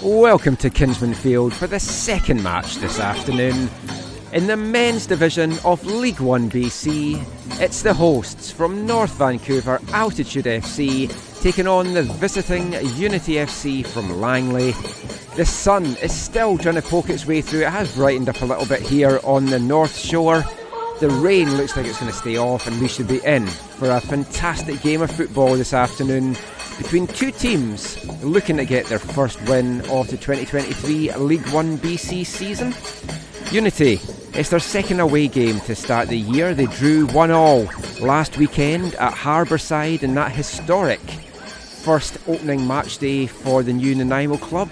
Welcome to Kinsmen Field for the second match this afternoon. In the men's division of League 1BC, it's the hosts from North Vancouver, Altitude FC, taking on the visiting Unity FC from Langley. The sun is still trying to poke its way through. It has brightened up a little bit here on the North Shore. The rain looks like it's going to stay off, and we should be in for a fantastic game of football this afternoon between two teams looking to get their first win of the 2023 League 1BC season. Unity, it's their second away game to start the year. They drew 1-1 last weekend at Harbourside in that historic first opening match day for the new Nanaimo club,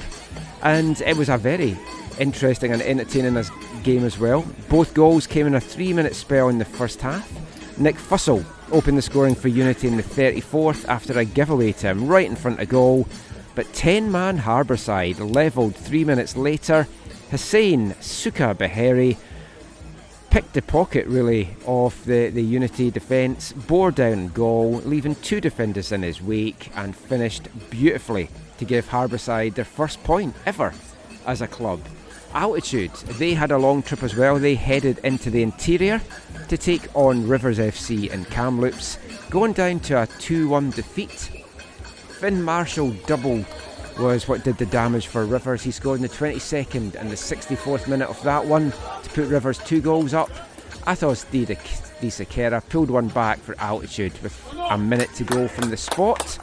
and it was a very interesting and entertaining game as well. Both goals came in a 3-minute spell in the first half. Nick Fussell opened the scoring for Unity in the 34th after a giveaway to him right in front of goal, but 10-man Harbourside levelled 3 minutes later. Hussein Suka Beheri picked the pocket really of the Unity defence, bore down goal, leaving two defenders in his wake, and finished beautifully to give Harbourside their first point ever as a club. Altitude, they had a long trip as well. They headed into the interior to take on Rivers FC in Kamloops, going down to a 2-1 defeat. Finn Marshall double was what did the damage for Rivers. He scored in the 22nd and the 64th minute of that one to put Rivers 2 goals up. Athos Di Sakera pulled one back for Altitude with a minute to go from the spot.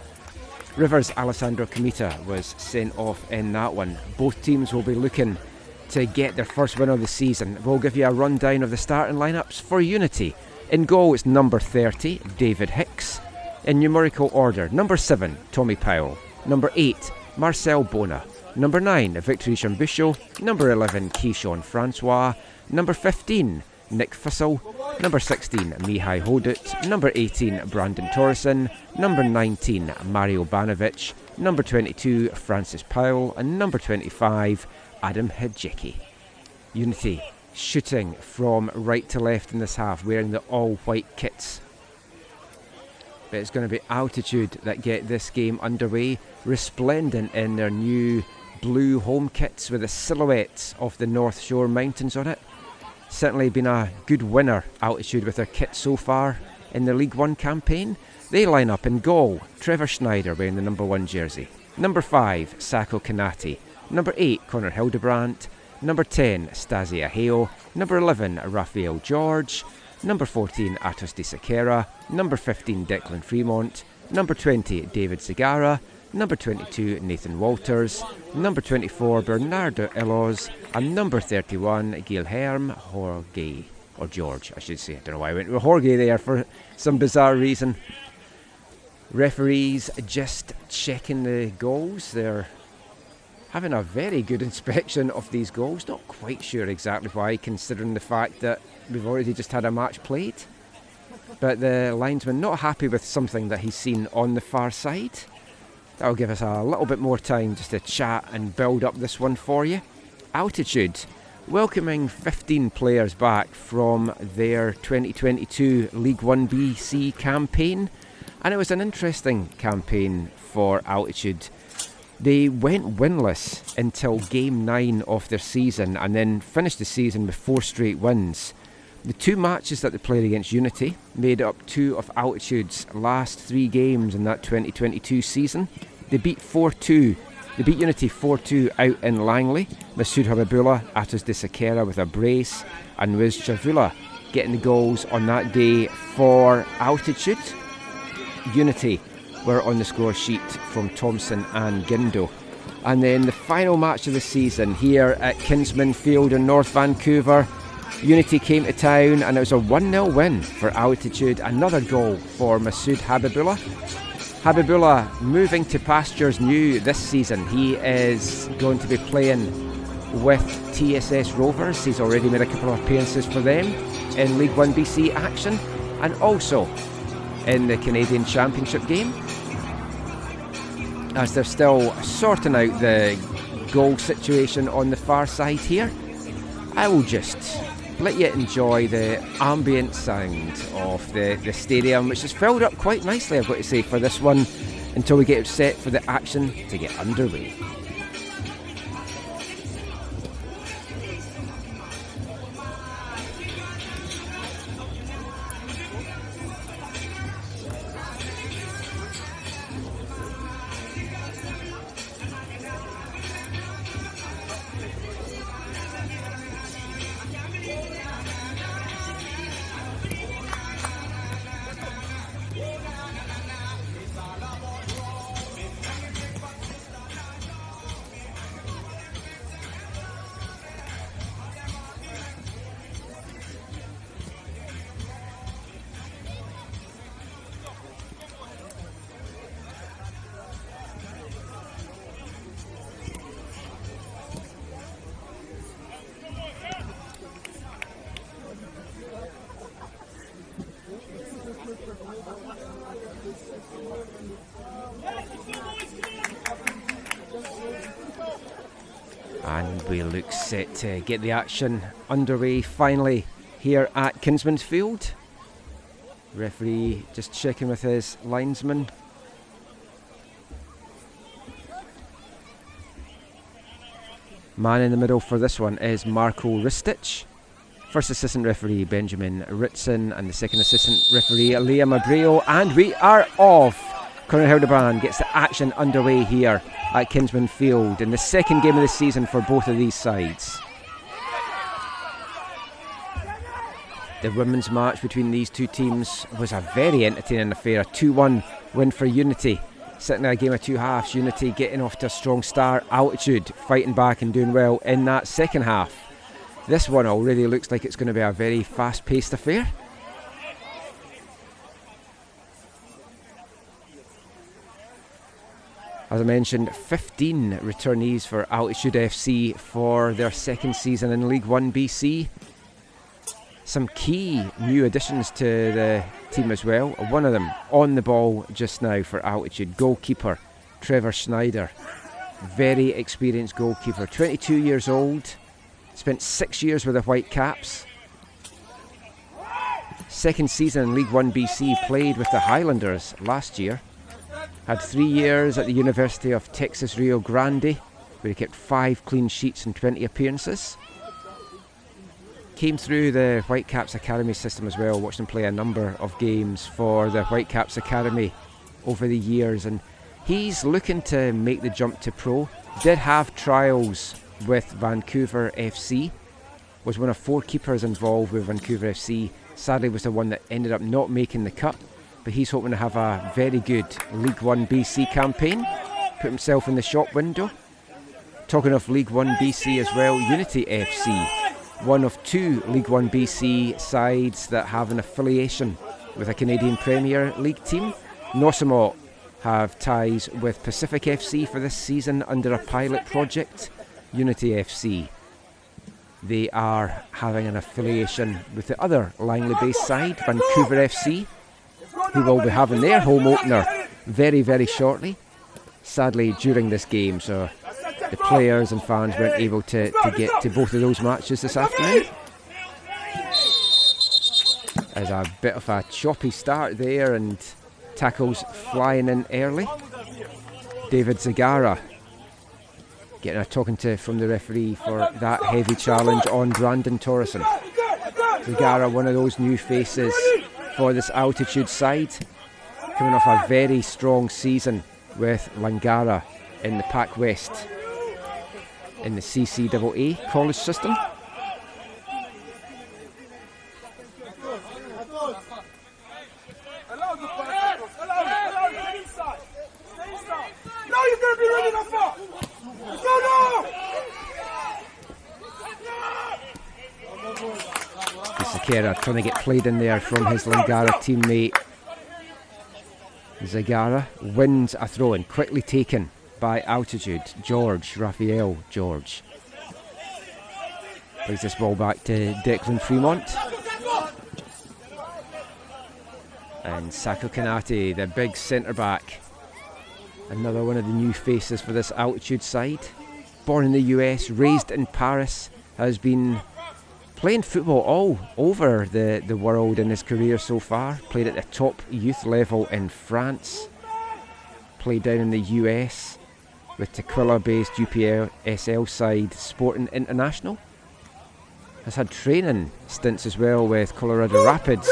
Rivers' Alessandro Comita was sent off in that one. Both teams will be looking to get their first win of the season. We'll give you a rundown of the starting lineups for Unity. In goal it's number 30, David Hicks. In numerical order, number 7, Tommy Powell. Number 8, Marcel Bona. Number 9, Victory Chambucho. Number 11, Keyshawn Francois. Number 15, Nick Fussell. Number 16, Mihai Hodut. Number 18, Brandon Torreson. Number 19, Mario Banovic. Number 22, Francis Powell. And number 25, Adam Hidjeki. Unity shooting from right to left in this half, wearing the all-white kits. But it's going to be Altitude that get this game underway, resplendent in their new blue home kits with the silhouettes of the North Shore Mountains on it. Certainly been a good winner, Altitude, with their kit so far in the League 1 campaign. They line up in goal, Trevor Schneider wearing the number 1 jersey. Number 5, Sako Kanati. Number 8, Connor Hildebrandt. Number 10, Stasi Aheo. Number 11, Raphael George. Number 14, Atos Di Sakera. Number 15, Declan Fremont. Number 20, David Zagara. Number 22, Nathan Walters. Number 24, Bernardo Elos. And number 31, Guilherme Jorge. Or George, I should say. I don't know why I went with Jorge there for some bizarre reason. Referees just checking the goals. They're having a very good inspection of these goals. Not quite sure exactly why, considering the fact that we've already just had a match played. But the linesman not happy with something that he's seen on the far side. That'll give us a little bit more time just to chat and build up this one for you. Altitude welcoming 15 players back from their 2022 League 1BC campaign. And it was an interesting campaign for Altitude. They went winless until Game 9 of their season and then finished the season with 4 straight wins. The 2 matches that they played against Unity made up 2 of Altitude's last 3 games in that 2022 season. They beat 4-2. They beat Unity 4-2 out in Langley. Masoud Habibullah, Atos Di Sakera with a brace, and Wiz Chavula getting the goals on that day for Altitude. Unity were on the score sheet from Thompson and Gindo. And then the final match of the season here at Kinsmen Field in North Vancouver, Unity came to town and it was a 1-0 win for Altitude. Another goal for Masoud Habibullah. Habibullah moving to pastures new this season. He is going to be playing with TSS Rovers. He's already made a couple of appearances for them in League 1BC action and also in the Canadian Championship game, as they're still sorting out the goal situation on the far side here. I will just let you enjoy the ambient sound of the stadium, which is filled up quite nicely, I've got to say, for this one, until we get set for the action to get underway. And we look set to get the action underway finally here at Kinsmen Field. Referee just checking with his linesman. Man in the middle for this one is Marko Ristic. First assistant referee Benjamin Ritson, and the second assistant referee Liam Abreu. And we are off. Conor Hildebrand gets the action underway here at Kinsmen Field in the second game of the season for both of these sides. The women's match between these two teams was a very entertaining affair, a 2-1 win for Unity. Sitting in a game of two halves, Unity getting off to a strong start, Altitude fighting back and doing well in that second half. This one already looks like it's going to be a very fast-paced affair. As I mentioned, 15 returnees for Altitude FC for their second season in League 1BC. Some key new additions to the team as well. One of them on the ball just now for Altitude, goalkeeper Trevor Schneider. Very experienced goalkeeper, 22 years old, spent 6 years with the Whitecaps. Second season in League 1BC, played with the Highlanders last year. Had 3 years at the University of Texas Rio Grande, where he kept 5 clean sheets and 20 appearances. Came through the Whitecaps Academy system as well, watched him play a number of games for the Whitecaps Academy over the years, and he's looking to make the jump to pro. Did have trials with Vancouver FC, was one of 4 keepers involved with Vancouver FC, sadly was the one that ended up not making the cut, but he's hoping to have a very good League 1BC campaign, put himself in the shop window. Talking of League 1BC as well, Unity FC, one of 2 League 1BC sides that have an affiliation with a Canadian Premier League team. Nosimo have ties with Pacific FC for this season under a pilot project. Unity FC, they are having an affiliation with the other Langley-based side, Vancouver FC, who will be having their home opener very, very shortly. Sadly, during this game, so the players and fans weren't able to get to both of those matches this afternoon. There's a bit of a choppy start there, and tackles flying in early. David Zagara getting a talking to from the referee for that heavy challenge on Brandon Torreson. Zagara, one of those new faces for this Altitude side, coming off a very strong season with Langara in the Pac West in the CCAA college system. Sakera trying to get played in there from his Langara teammate. Zagara wins a throw-in, quickly taken by Altitude. Raphael George plays this ball back to Declan Fremont. And Sako Kanate, the big centre-back, another one of the new faces for this Altitude side. Born in the US, raised in Paris, has been playing football all over the world in his career so far. Played at the top youth level in France. Played down in the US with Tequila-based UPSL side Sporting International. Has had training stints as well with Colorado Rapids,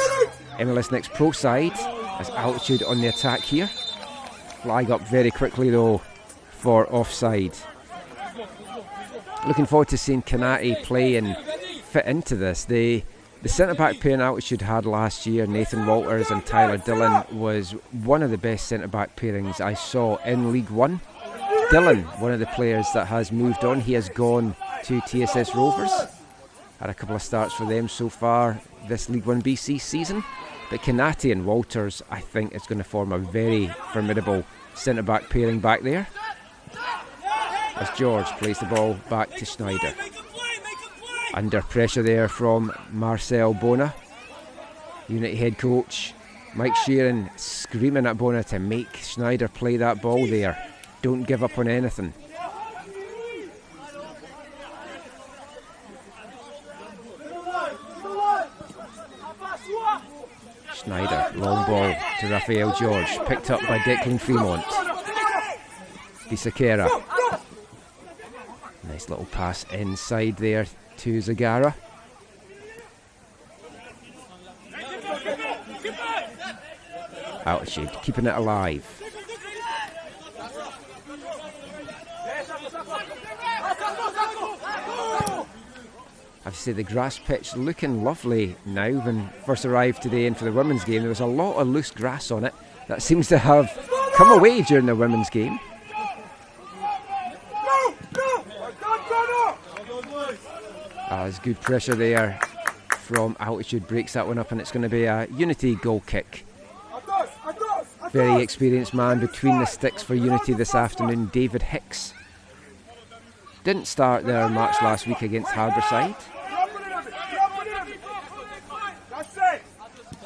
MLS Next Pro side, as Altitude on the attack here. Flag up very quickly though for offside. Looking forward to seeing Kanate play and fit into this. The centre-back pairing Altitude had last year, Nathan Walters and Tyler Dillon, was one of the best centre-back pairings I saw in League One. Dillon, one of the players that has moved on, he has gone to TSS Rovers. Had a couple of starts for them so far this League 1BC season. But Kanate and Walters, I think, is going to form a very formidable centre-back pairing back there. As George plays the ball back to Schneider. Under pressure there from Marcel Bona. Unity head coach Mike Sheeran screaming at Bona to make Schneider play that ball there. Don't give up on anything. Schneider, long ball to Raphael George, picked up by Declan Fremont. Bisakera. Nice little pass inside there to Zagara. Altitude, keeping it alive. I have to say the grass pitch looking lovely now. When first arrived today and for the women's game, there was a lot of loose grass on it. That seems to have come away during the women's game. There's good pressure there from Altitude, breaks that one up, and it's going to be a Unity goal kick. Very experienced man between the sticks for Unity this afternoon, David Hicks. Didn't start their match last week against Harbourside.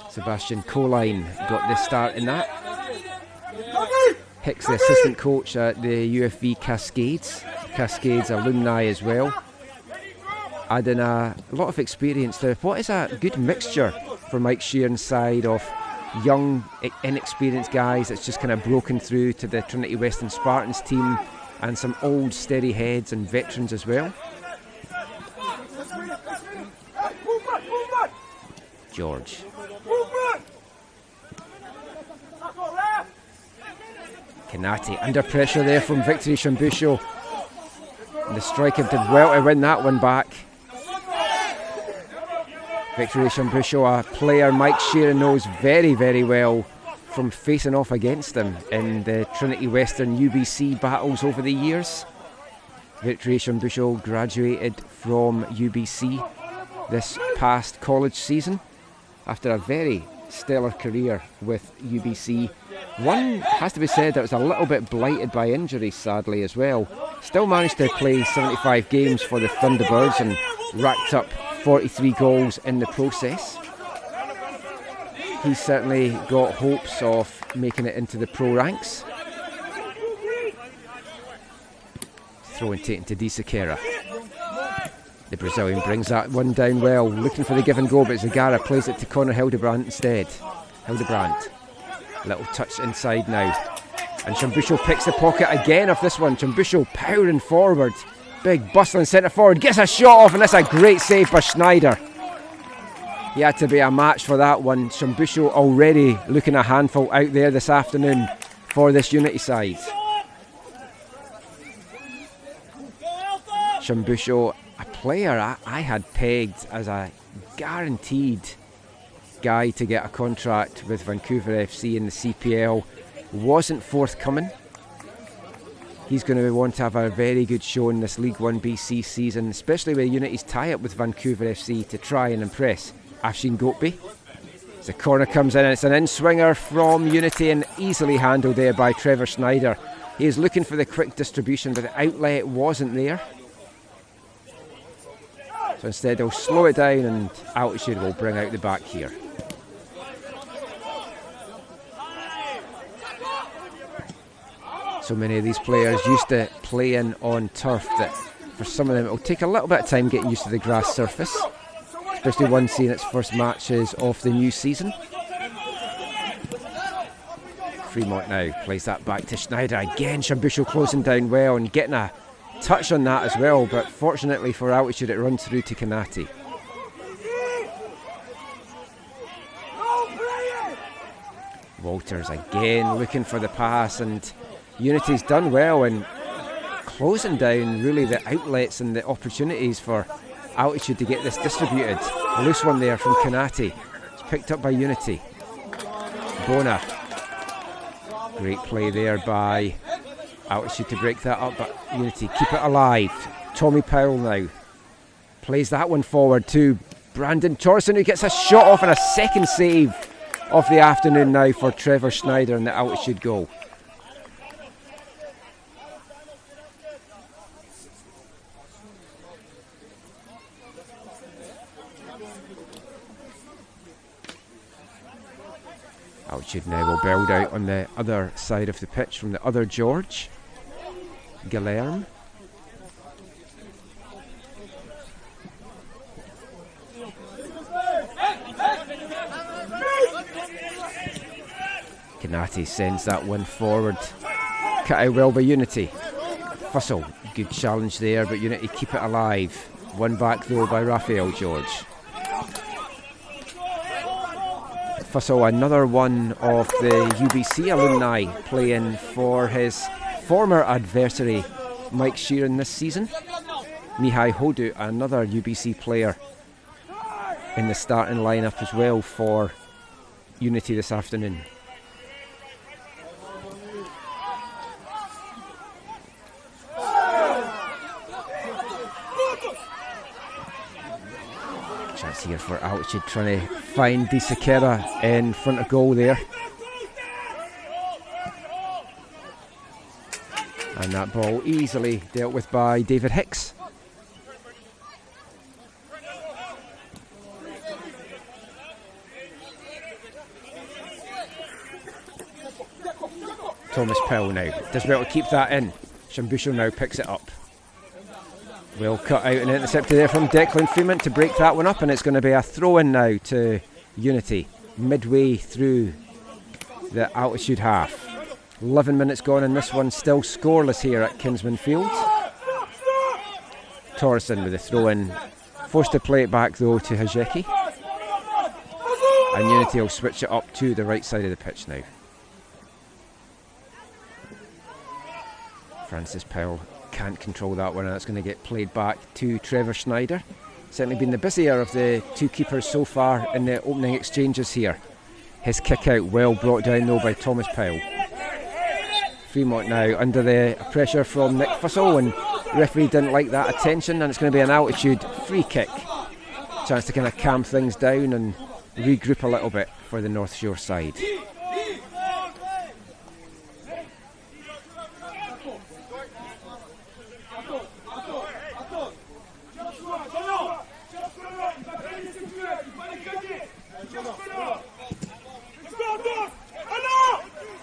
Sebastian Coline got the start in that. Hicks, the assistant coach at the UFV Cascades alumni as well. Adding a lot of experience to what is a good mixture for Mike Sheeran's side of young, inexperienced guys that's just kind of broken through to the Trinity Western Spartans team, and some old steady heads and veterans as well. George. Kanati under pressure there from Victory Shambusho. The striker did well to win that one back. Victory Shambusho, a player Mike Sheeran knows very, very well from facing off against him in the Trinity Western UBC battles over the years. Victory Shambusho graduated from UBC this past college season after a very stellar career with UBC. One has to be said that was a little bit blighted by injuries, sadly, as well. Still managed to play 75 games for the Thunderbirds and racked up 43 goals in the process. He's certainly got hopes of making it into the pro ranks. Throw and taken to Disakera. The Brazilian brings that one down well, looking for the give and go, but Zagara plays it to Connor Hildebrandt instead. Hildebrandt, little touch inside now. And Shambusho picks the pocket again of this one. Shambusho powering forward. Big bustling centre forward, gets a shot off, and that's a great save by Schneider. He had to be a match for that one. Shambusho already looking a handful out there this afternoon for this Unity side. Shambusho, a player I had pegged as a guaranteed guy to get a contract with Vancouver FC in the CPL, wasn't forthcoming. He's going to want to have a very good show in this League 1BC season, especially with Unity's tie-up with Vancouver FC to try and impress Afshin Gopi. As the corner comes in, and it's an in-swinger from Unity and easily handled there by Trevor Schneider. He is looking for the quick distribution, but the outlet wasn't there. So instead they'll slow it down and Altitude will bring out the back here. So many of these players used to playing on turf that for some of them it will take a little bit of time getting used to the grass surface, especially one seeing its first matches of the new season. Fremont now plays that back to Schneider again. Shambusho closing down well and getting a touch on that as well, but fortunately for Altitude it runs through to Kanati. Walters again looking for the pass, and Unity's done well in closing down really the outlets and the opportunities for Altitude to get this distributed. A loose one there from Kanati. It's picked up by Unity. Bona. Great play there by Altitude to break that up, but Unity keep it alive. Tommy Powell now plays that one forward to Brandon Torson, who gets a shot off and a second save of the afternoon now for Trevor Schneider in the Altitude goal. Altitude now will build out on the other side of the pitch from the other George, Guilherme. Canati sends that one forward. Cut out well by Unity. Fussell, good challenge there, but Unity keep it alive. One back though by Raphael George. Fussell, another one of the UBC alumni, playing for his former adversary Mike Sheeran this season. Mihai Hodu, another UBC player in the starting lineup as well for Unity this afternoon. Chance here for Altitude, trying to find Di Sakera in front of goal there. And that ball easily dealt with by David Hicks. Thomas Powell now does well to keep that in. Shambusho now picks it up. Well cut out and intercepted there from Declan Freeman to break that one up, and it's going to be a throw-in now to Unity midway through the Altitude half. 11 minutes gone in this one, still scoreless here at Kinsmen Field. Torreson with a throw-in, forced to play it back though to Hajeki. And Unity will switch it up to the right side of the pitch now. Francis Powell can't control that one, and it's going to get played back to Trevor Schneider. Certainly been the busier of the two keepers so far in the opening exchanges here. His kick out well brought down though by Thomas Powell. Fremont now under the pressure from Nick Fussell, and the referee didn't like that attention, and it's going to be an Altitude free kick. Chance to kind of calm things down and regroup a little bit for the North Shore side.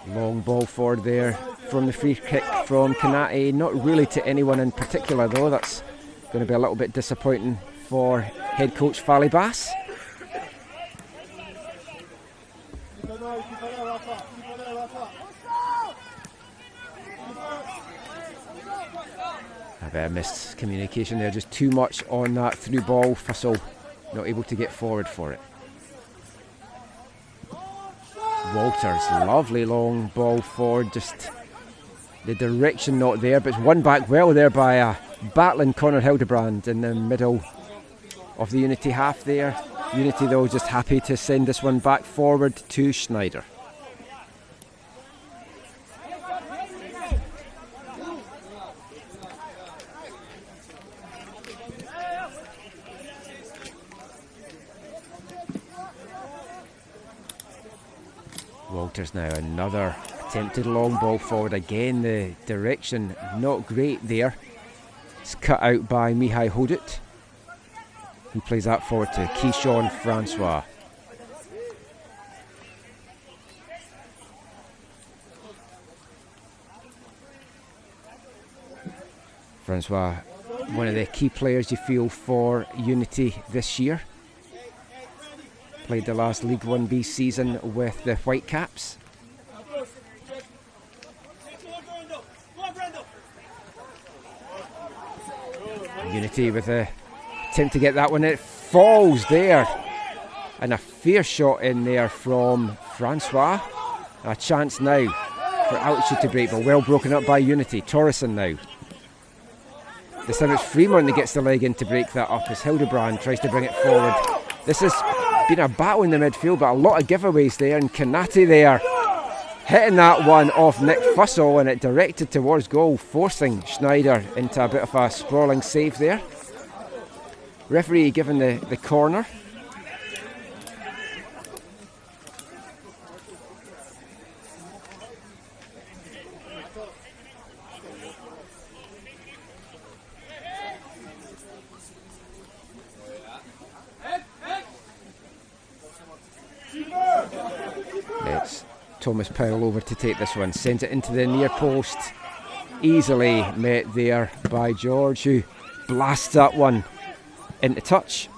Long ball forward there from the free kick from Kanati. Not really to anyone in particular though. That's going to be a little bit disappointing for head coach Fally Bass. A bit of missed communication there, just too much on that through ball. Fussell not able to get forward for it. Walters, lovely long ball forward, just the direction not there, but it's won back well there by a battling Conor Hildebrand in the middle of the Unity half there. Unity though just happy to send this one back forward to Schneider. Walters now, another attempted long ball forward. Again, the direction not great there. It's cut out by Mihai Hodut. He plays that forward to Keyshawn Francois. Francois, one of the key players you feel for Unity this year. Played the last League 1B season with the Whitecaps. Unity with a attempt to get that one. It falls there. And a fair shot in there from Francois. A chance now for Altitude to break, but well broken up by Unity. Torreson now. This time it's Fremont that gets the leg in to break that up as Hildebrand tries to bring it forward. This has been a battle in the midfield, but a lot of giveaways there, and Kanati there hitting that one off Nick Fussell, and it directed towards goal, forcing Schneider into a bit of a sprawling save there. Referee given the corner. It's Thomas Powell over to take this one, sends it into the near post, easily met there by George, who blasts that one into touch.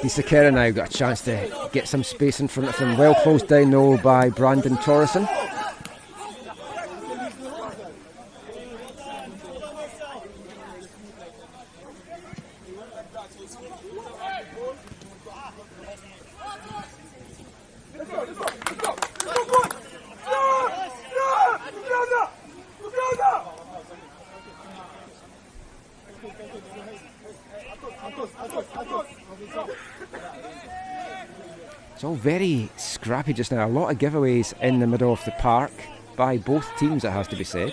Disakera now got a chance to get some space in front of him. Well closed down though by Brandon Torreson. It's all very scrappy just now. A lot of giveaways in the middle of the park by both teams, it has to be said.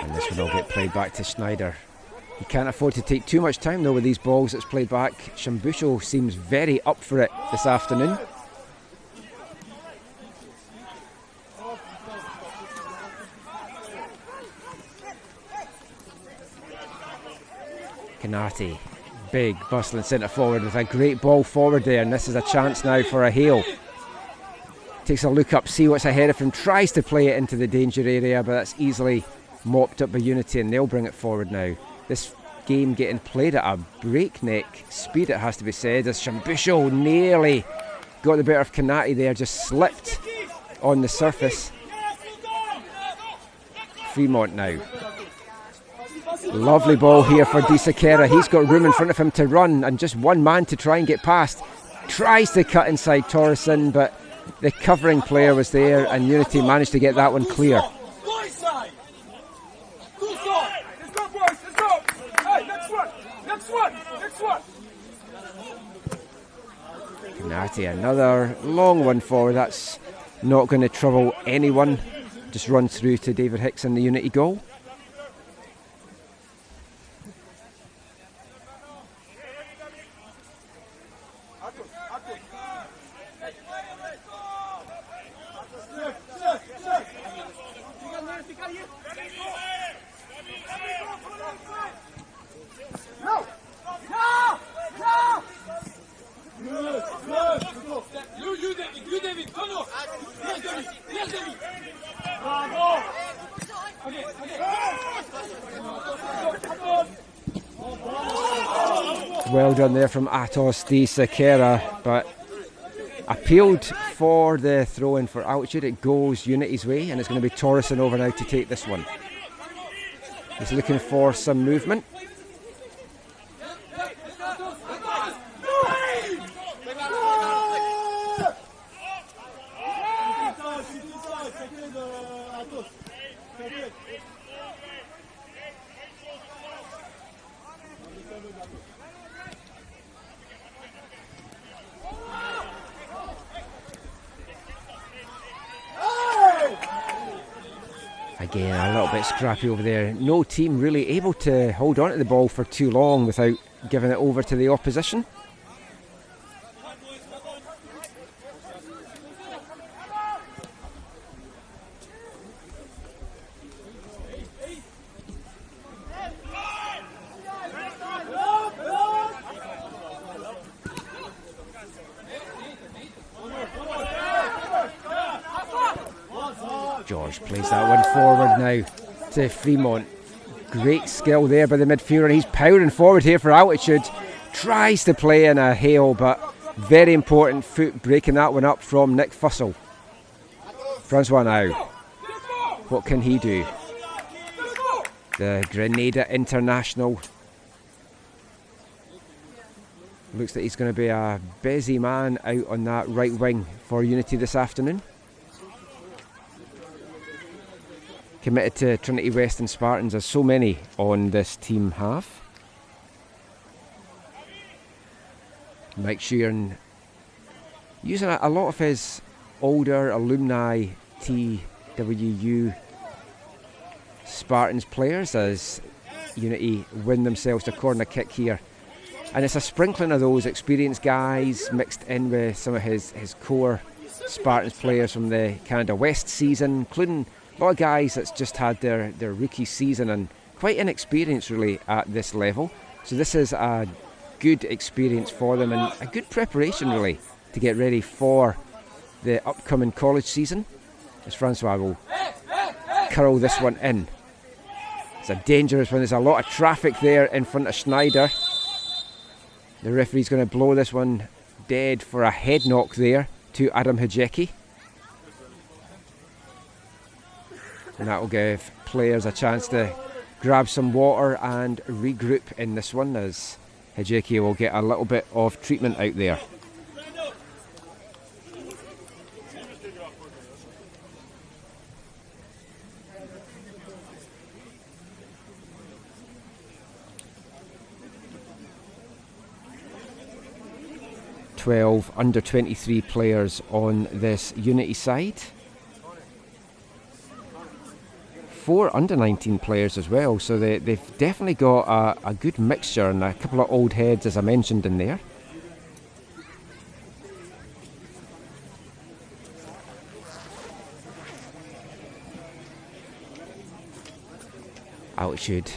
And this one will get played back to Schneider. He can't afford to take too much time though with these balls that's played back. Shambusho seems very up for it this afternoon. Kanati, big bustling centre forward with a great ball forward there, and this is a chance now for a hail. Takes a look up, see what's ahead of him, tries to play it into the danger area, but that's easily mopped up by Unity, and they'll bring it forward now. This game getting played at a breakneck speed, it has to be said, as Shambusho nearly got the better of Kanati there, just slipped on the surface. Fremont now. Lovely ball here for Disakera. He's got room in front of him to run and just one man to try and get past. Tries to cut inside Torreson, but the covering player was there and Unity managed to get that one clear. Kanati, another long one forward. That's not going to trouble anyone. Just run through to David Hicks in the Unity goal. Well done there from Atos Disakera, but appealed for the throw-in for altitude. It goes Unity's way, and it's going to be Torreson over now to take this one. He's looking for some movement. Again, a little bit scrappy over there. No team really able to hold on to the ball for too long without giving it over to the opposition. George plays that one forward now to Fremont. Great skill there by the midfielder. He's powering forward here for altitude. Tries to play in a hail, but very important foot breaking that one up from Nick Fussell. Francois now. What can he do? The Grenada international. Looks like he's going to be a busy man out on that right wing for Unity this afternoon. Committed to Trinity Western Spartans, as so many on this team have. Mike Sheeran using a lot of his older alumni TWU Spartans players as Unity win themselves a corner kick here. And it's a sprinkling of those experienced guys mixed in with some of his core Spartans players from the Canada West season, including a lot of guys that's just had their rookie season and quite inexperienced really at this level. So this is a good experience for them and a good preparation really to get ready for the upcoming college season. As Francois will curl this one in. It's a dangerous one. There's a lot of traffic there in front of Schneider. The referee's going to blow this one dead for a head knock there to Adam Hajeki. And that will give players a chance to grab some water and regroup in this one, as Hajeki will get a little bit of treatment out there. Under 23 players on this Unity side. 4 under 19 players as well, so they've definitely got a good mixture and a couple of old heads, as I mentioned in there. Altitude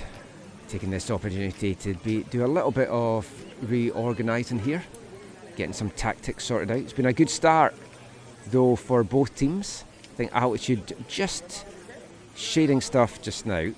taking this opportunity to do a little bit of reorganising here, getting some tactics sorted out. It's been a good start though for both teams. I think Altitude just shading stuff just now.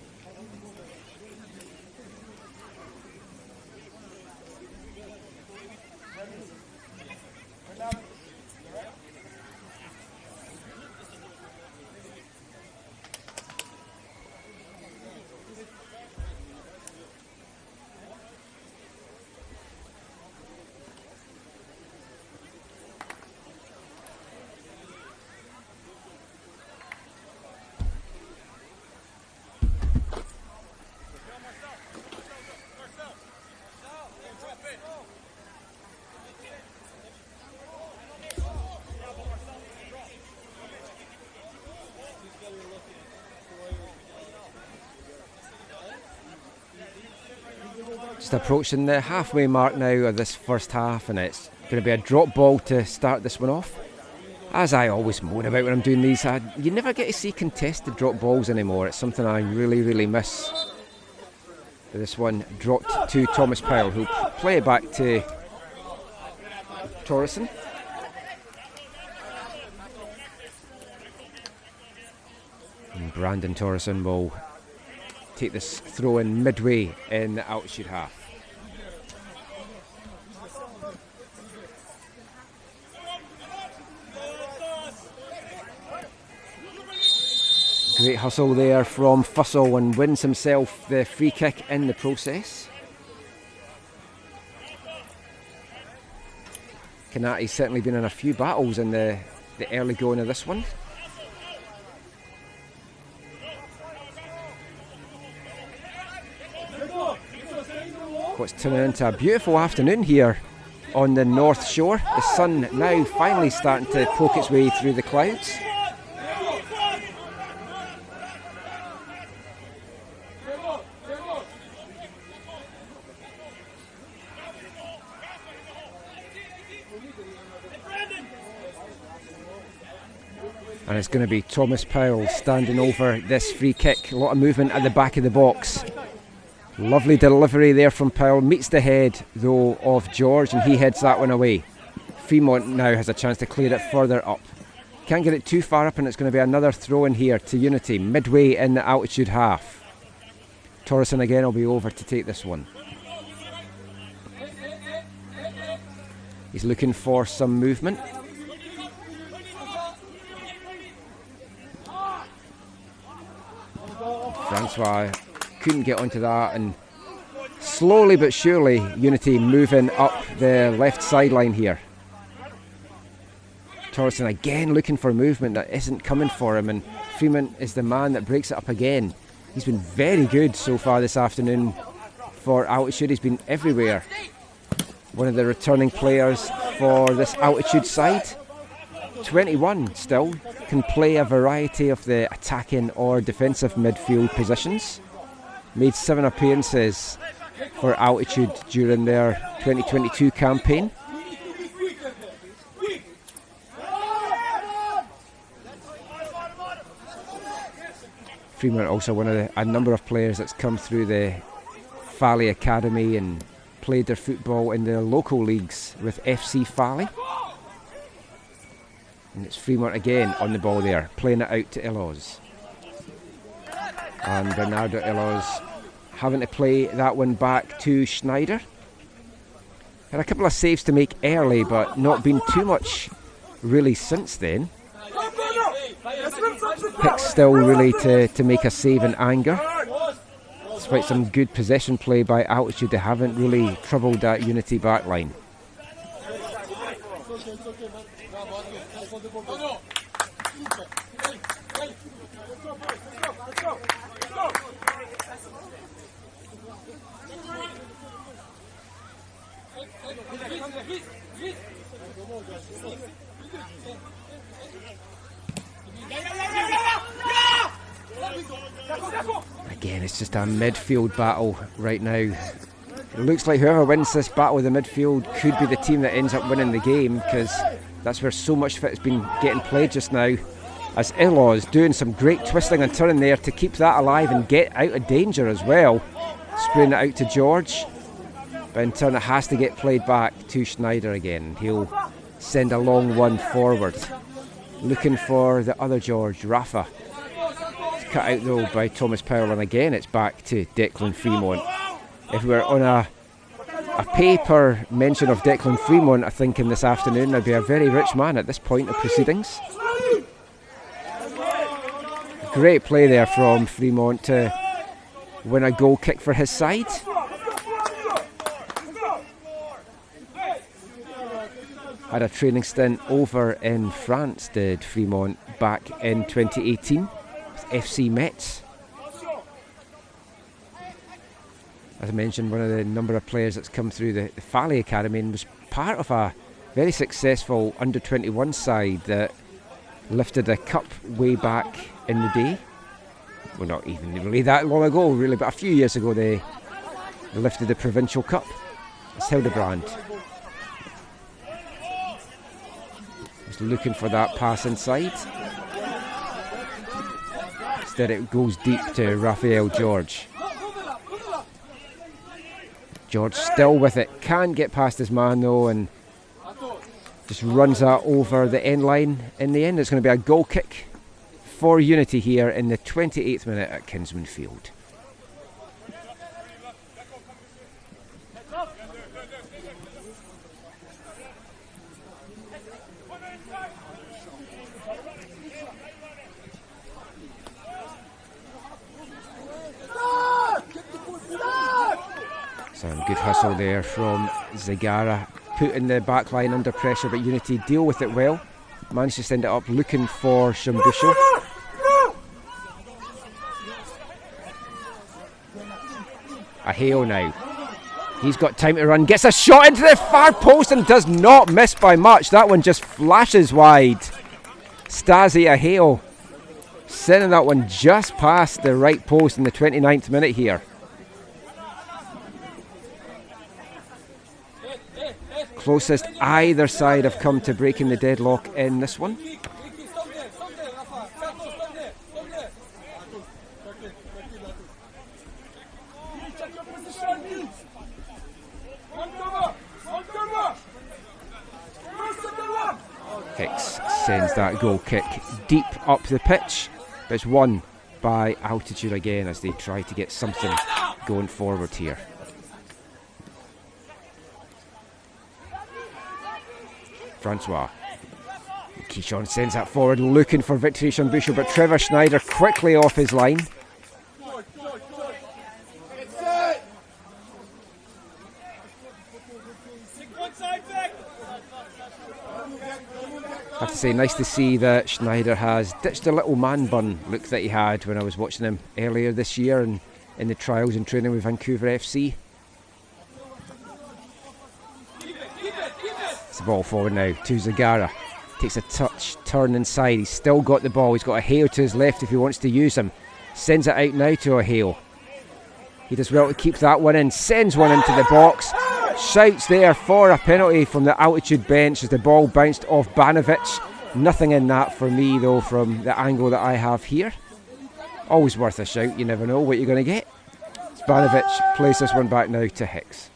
Just approaching the halfway mark now of this first half, and it's going to be a drop ball to start this one off. As I always moan about when I'm doing these, you never get to see contested drop balls anymore. It's something I really miss. But this one dropped to Thomas Powell, who'll play it back to Torreson. And Brandon Torreson will take this throw in midway in the Altitude half. Great hustle there from Fussell, and wins himself the free kick in the process. Kanati's certainly been in a few battles in the early going of this one. What's turning into a beautiful afternoon here on the North Shore. The sun now finally starting to poke its way through the clouds. And it's going to be Thomas Powell standing over this free kick. A lot of movement at the back of the box. Lovely delivery there from Powell. Meets the head, though, of George, and he heads that one away. Fremont now has a chance to clear it further up. Can't get it too far up, and it's going to be another throw in here to Unity, midway in the Altitude half. Torreson again will be over to take this one. He's looking for some movement. Francois couldn't get onto that, and slowly but surely Unity moving up the left sideline here. Torreson again looking for movement that isn't coming for him, and Freeman is the man that breaks it up again. He's been very good so far this afternoon for Altitude. He's been everywhere. One of the returning players for this Altitude side. 21 still, can play a variety of the attacking or defensive midfield positions. Made 7 appearances for Altitude during their 2022 campaign. Fremont also one of a number of players that's come through the Fally Academy and played their football in the local leagues with FC Fally. And it's Fremont again on the ball there, playing it out to Illoz. And Bernardo Illoz having to play that one back to Schneider. Had a couple of saves to make early, but not been too much really since then. Hicks still really to make a save in anger. Despite some good possession play by Altitude, they haven't really troubled that Unity backline. Again, it's just a midfield battle right now. It looks like whoever wins this battle of the midfield could be the team that ends up winning the game, because that's where so much of it has been getting played just now. As Illoz doing some great twisting and turning there to keep that alive and get out of danger as well. Spraying it out to George. But in turn it has to get played back to Schneider again. He'll send a long one forward. Looking for the other George, Rafa. It's cut out though by Thomas Powell, and again it's back to Declan Fremont. If we were on a paper mention of Declan Fremont, I think in this afternoon, I'd be a very rich man at this point of proceedings. Great play there from Fremont to win a goal kick for his side. Had a training stint over in France, did Fremont, back in 2018 with FC Metz. As I mentioned, one of the number of players that's come through the Fally Academy and was part of a very successful under-21 side that lifted a cup way back in the day. Well, not even really that long ago, really, but a few years ago they lifted the Provincial Cup. It's Hildebrand. Just looking for that pass inside. Instead it goes deep to Raphael George. George still with it, can't get past his man though, and just runs that over the end line. In the end, it's going to be a goal kick for Unity here in the 28th minute at Kinsmen Field. Some good hustle there from Zagara, putting the back line under pressure, but Unity deal with it well. Managed to send it up, looking for Shambusho. Aheo now. He's got time to run, gets a shot into the far post and does not miss by much. That one just flashes wide. Stasi Aheo sending that one just past the right post in the 29th minute here. Closest either side have come to breaking the deadlock in this one. Hicks sends that goal kick deep up the pitch, but it's won by Altitude again as they try to get something going forward here. Francois. Keyshawn sends that forward, looking for Victory Shambusho, but Trevor Schneider quickly off his line. I have to say, nice to see that Schneider has ditched the little man bun look that he had when I was watching him earlier this year and in the trials and training with Vancouver FC. It's the ball forward now to Zagara. Takes a touch, turn inside. He's still got the ball. He's got Aheo to his left if he wants to use him. Sends it out now to Aheo. He does well to keep that one in. Sends one into the box. Shouts there for a penalty from the Altitude bench as the ball bounced off Banovic. Nothing in that for me though from the angle that I have here. Always worth a shout, you never know what you're going to get. Spanovic plays this one back now to Hicks.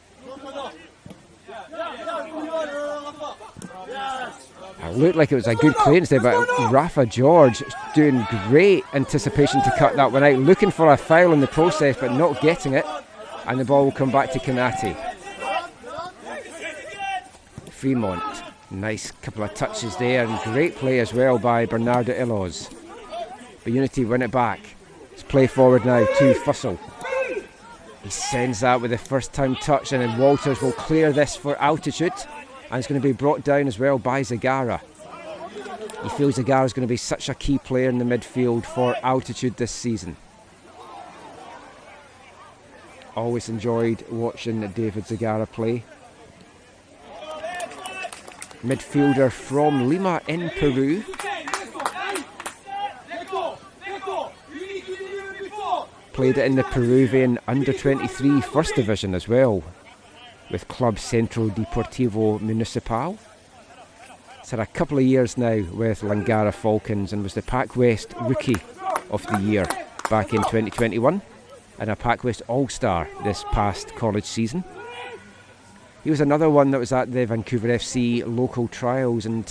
It looked like it was a good clearance there, but Rafa George doing great anticipation to cut that one out, looking for a foul in the process but not getting it, and the ball will come back to Kanati. Fremont, nice couple of touches there, and great play as well by Bernardo Illoz. But Unity win it back. It's play forward now to Fussell. He sends that with the first time touch, and then Walters will clear this for altitude, and it's going to be brought down as well by Zagara. He feels Zagara is going to be such a key player in the midfield for altitude this season. Always enjoyed watching David Zagara play. Midfielder from Lima in Peru. Played it in the Peruvian under-23 first division as well, with Club Centro Deportivo Municipal. It's had a couple of years now with Langara Falcons and was the Pac West Rookie of the Year back in 2021 and a Pac West All-Star this past college season. He was another one that was at the Vancouver FC local trials, and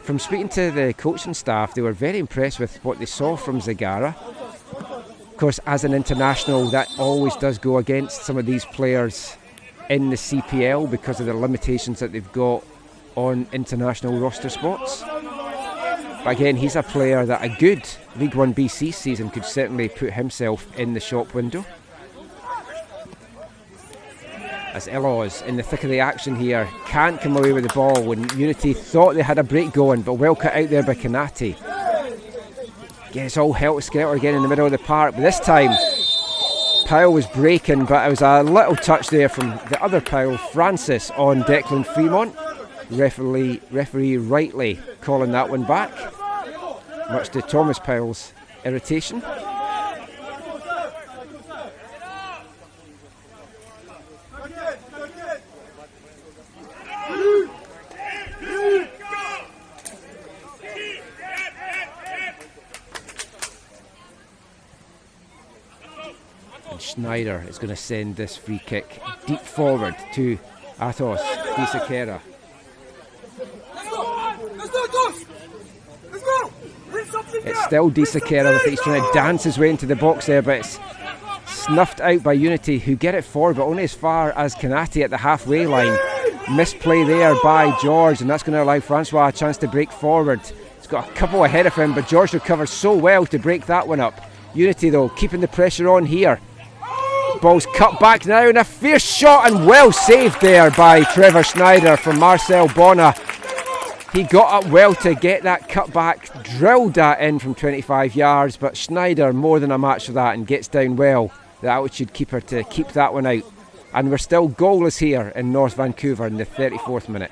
from speaking to the coaching staff, they were very impressed with what they saw from Zagara. Of course, as an international, that always does go against some of these players in the CPL because of the limitations that they've got on international roster spots. But again, he's a player that a good League 1BC season could certainly put himself in the shop window. As Illoz in the thick of the action here can't come away with the ball when Unity thought they had a break going, but well cut out there by Kanati. Again, it's all helter-skelter again in the middle of the park, but this time Powell was breaking, but it was a little touch there from the other Powell, Francis, on Declan Fremont. Referee rightly calling that one back, much to Thomas Powell's irritation. Schneider is going to send this free kick deep forward to Athos Di Sequeira. It's still Di Sequeira. I think he's trying to dance his way into the box there, but it's snuffed out by Unity, who get it forward, but only as far as Kanati at the halfway line. Misplay there by George, and that's going to allow Francois a chance to break forward. He's got a couple ahead of him, but George recovers so well to break that one up. Unity, though, keeping the pressure on here. Ball's cut back now, and a fierce shot, and well saved there by Trevor Schneider from Marcel Bona. He got up well to get that cut back, drilled that in from 25 yards, but Schneider more than a match for that and gets down well, the altitude keeper, to keep that one out. And we're still goalless here in North Vancouver in the 34th minute.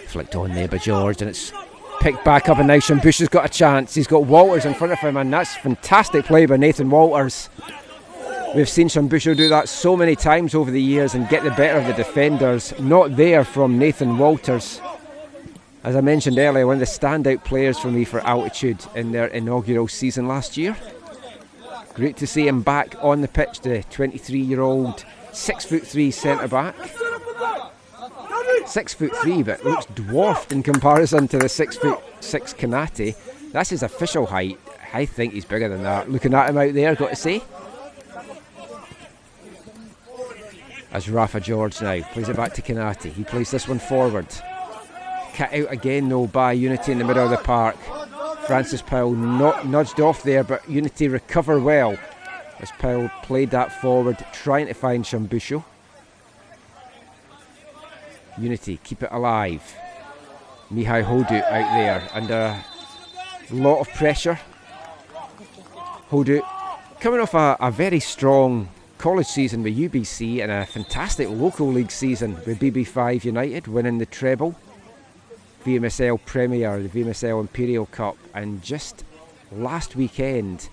Flicked on there by George, and it's picked back up, and now Shambusha's got a chance. He's got Walters in front of him, and that's fantastic play by Nathan Walters. We've seen Shambusha do that so many times over the years and get the better of the defenders. Not there from Nathan Walters. As I mentioned earlier, one of the standout players for me for altitude in their inaugural season last year. Great to see him back on the pitch, the 23-year-old 6'3" centre back. 6'3", but looks dwarfed in comparison to the 6'6" Kanati. That's his official height. I think he's bigger than that. Looking at him out there, got to say. As Rafa George now plays it back to Kanati. He plays this one forward. Cut out again though by Unity in the middle of the park. Francis Powell not nudged off there, but Unity recover well as Powell played that forward, trying to find Shambusho. Unity keep it alive. Mihai Hodu out there under a lot of pressure. Hodu coming off a very strong college season with UBC and a fantastic local league season with BB5 United, winning the treble, VMSL Premier, the VMSL Imperial Cup, and just last weekend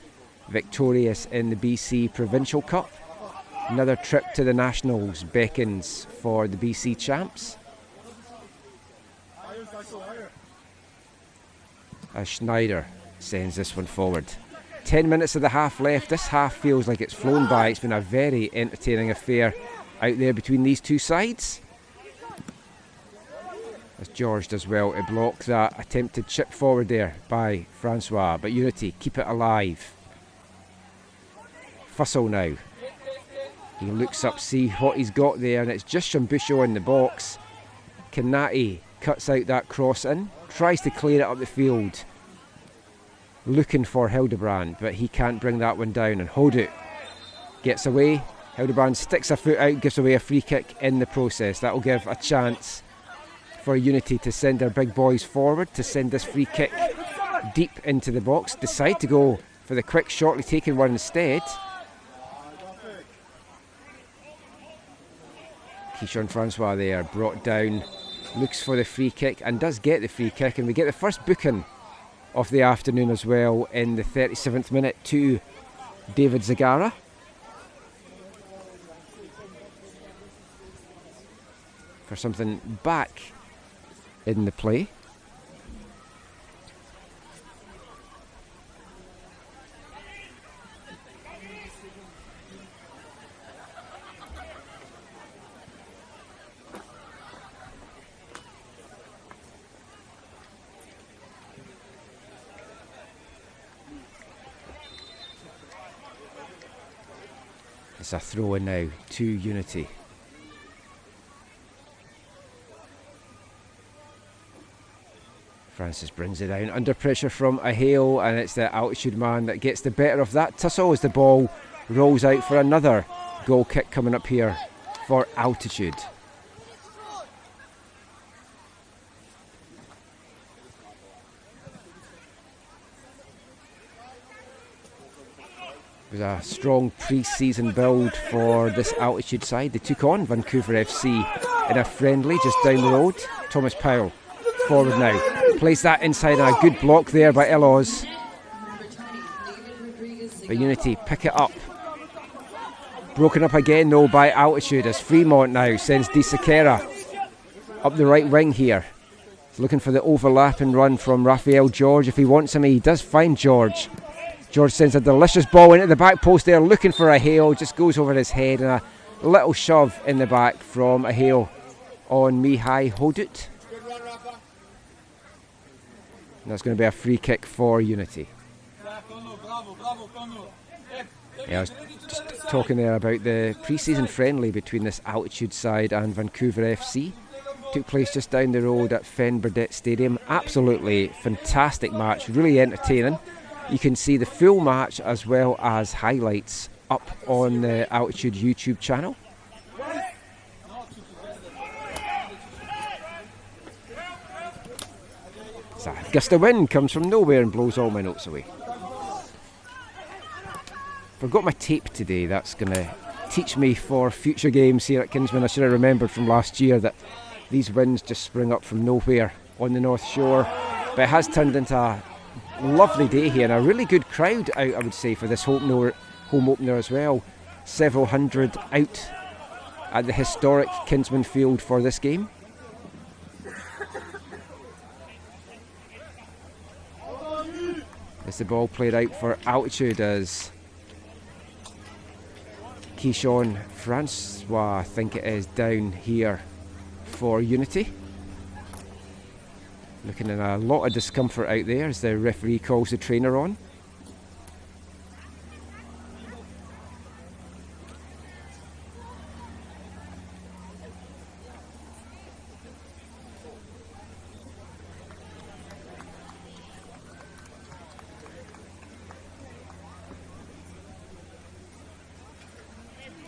victorious in the BC Provincial Cup. Another trip to the Nationals beckons for the BC champs. As Schneider sends this one forward. 10 minutes of the half left. This half feels like it's flown by. It's been a very entertaining affair out there between these two sides. As George does well to block that attempted chip forward there by Francois. But Unity keep it alive. Fussell now. He looks up, see what he's got there, and it's just Shambusho in the box. Kanati cuts out that cross in, tries to clear it up the field. Looking for Hildebrand, but he can't bring that one down, and Hodut gets away. Hildebrand sticks a foot out, gives away a free kick in the process. That will give a chance for Unity to send their big boys forward, to send this free kick deep into the box. Decide to go for the quick, shortly taken one instead. Keishon Francois there, brought down, looks for the free kick and does get the free kick, and we get the first booking of the afternoon as well in the 37th minute to David Zagara. For something back in the play. It's a throw in now to Unity. Francis brings it down under pressure from Ahale, and it's the altitude man that gets the better of that tussle as the ball rolls out for another goal kick coming up here for altitude. It was a strong pre-season build for this altitude side. They took on Vancouver FC in a friendly just down the road. Thomas Powell forward now. Plays that inside, and a good block there by Elos. But Unity pick it up. Broken up again though by altitude as Fremont now sends Di Sakera up the right wing here. He's looking for the overlapping run from Raphael George. If he wants him, he does find George. George sends a delicious ball into the back post there, looking for Ahale, just goes over his head, and a little shove in the back from Ahale on Mihai Hodut. And that's going to be a free kick for Unity. Yeah, I was just talking there about the pre-season friendly between this altitude side and Vancouver FC. Took place just down the road at Fen Burdett Stadium. Absolutely fantastic match, really entertaining. You can see the full match as well as highlights up on the Altitude YouTube channel. So a gust of wind comes from nowhere and blows all my notes away. Forgot my tape today. That's going to teach me for future games here at Kinsmen. I should have remembered from last year that these winds just spring up from nowhere on the North Shore. But it has turned into a lovely day here, and a really good crowd out, I would say, for this home opener as well. Several hundred out at the historic Kinsmen Field for this game. As the ball played out for altitude as Keishon Francois, I think it is, down here for Unity. Looking in a lot of discomfort out there as the referee calls the trainer on.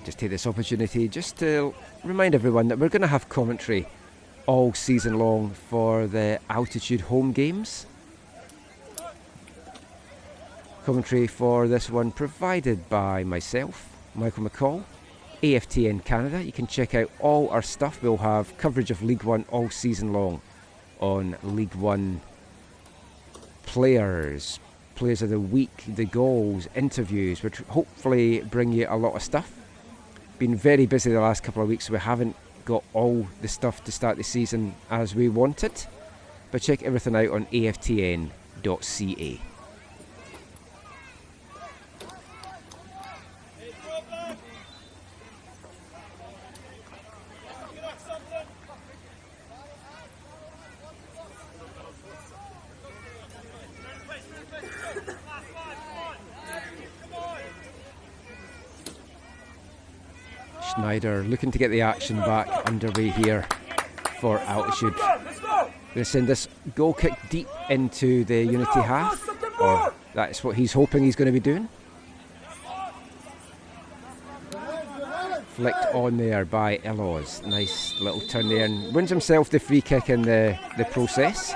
Just take this opportunity just to remind everyone that we're going to have commentary all season long for the altitude home games. Commentary for this one provided by myself, Michael McCall, AFTN Canada. You can check out all our stuff. We'll have coverage of League One all season long on League One players, Players of the week, the goals, interviews, which hopefully bring you a lot of stuff. Been very busy the last couple of weeks, so we haven't got all the stuff to start the season as we wanted. But check everything out on aftn.ca. Schneider looking to get the action back underway here for Altitude. Going to send this goal kick deep into the Unity half, or that's what he's hoping he's going to be doing. Flicked on there by Eloz. Nice little turn there, and wins himself the free kick in the process.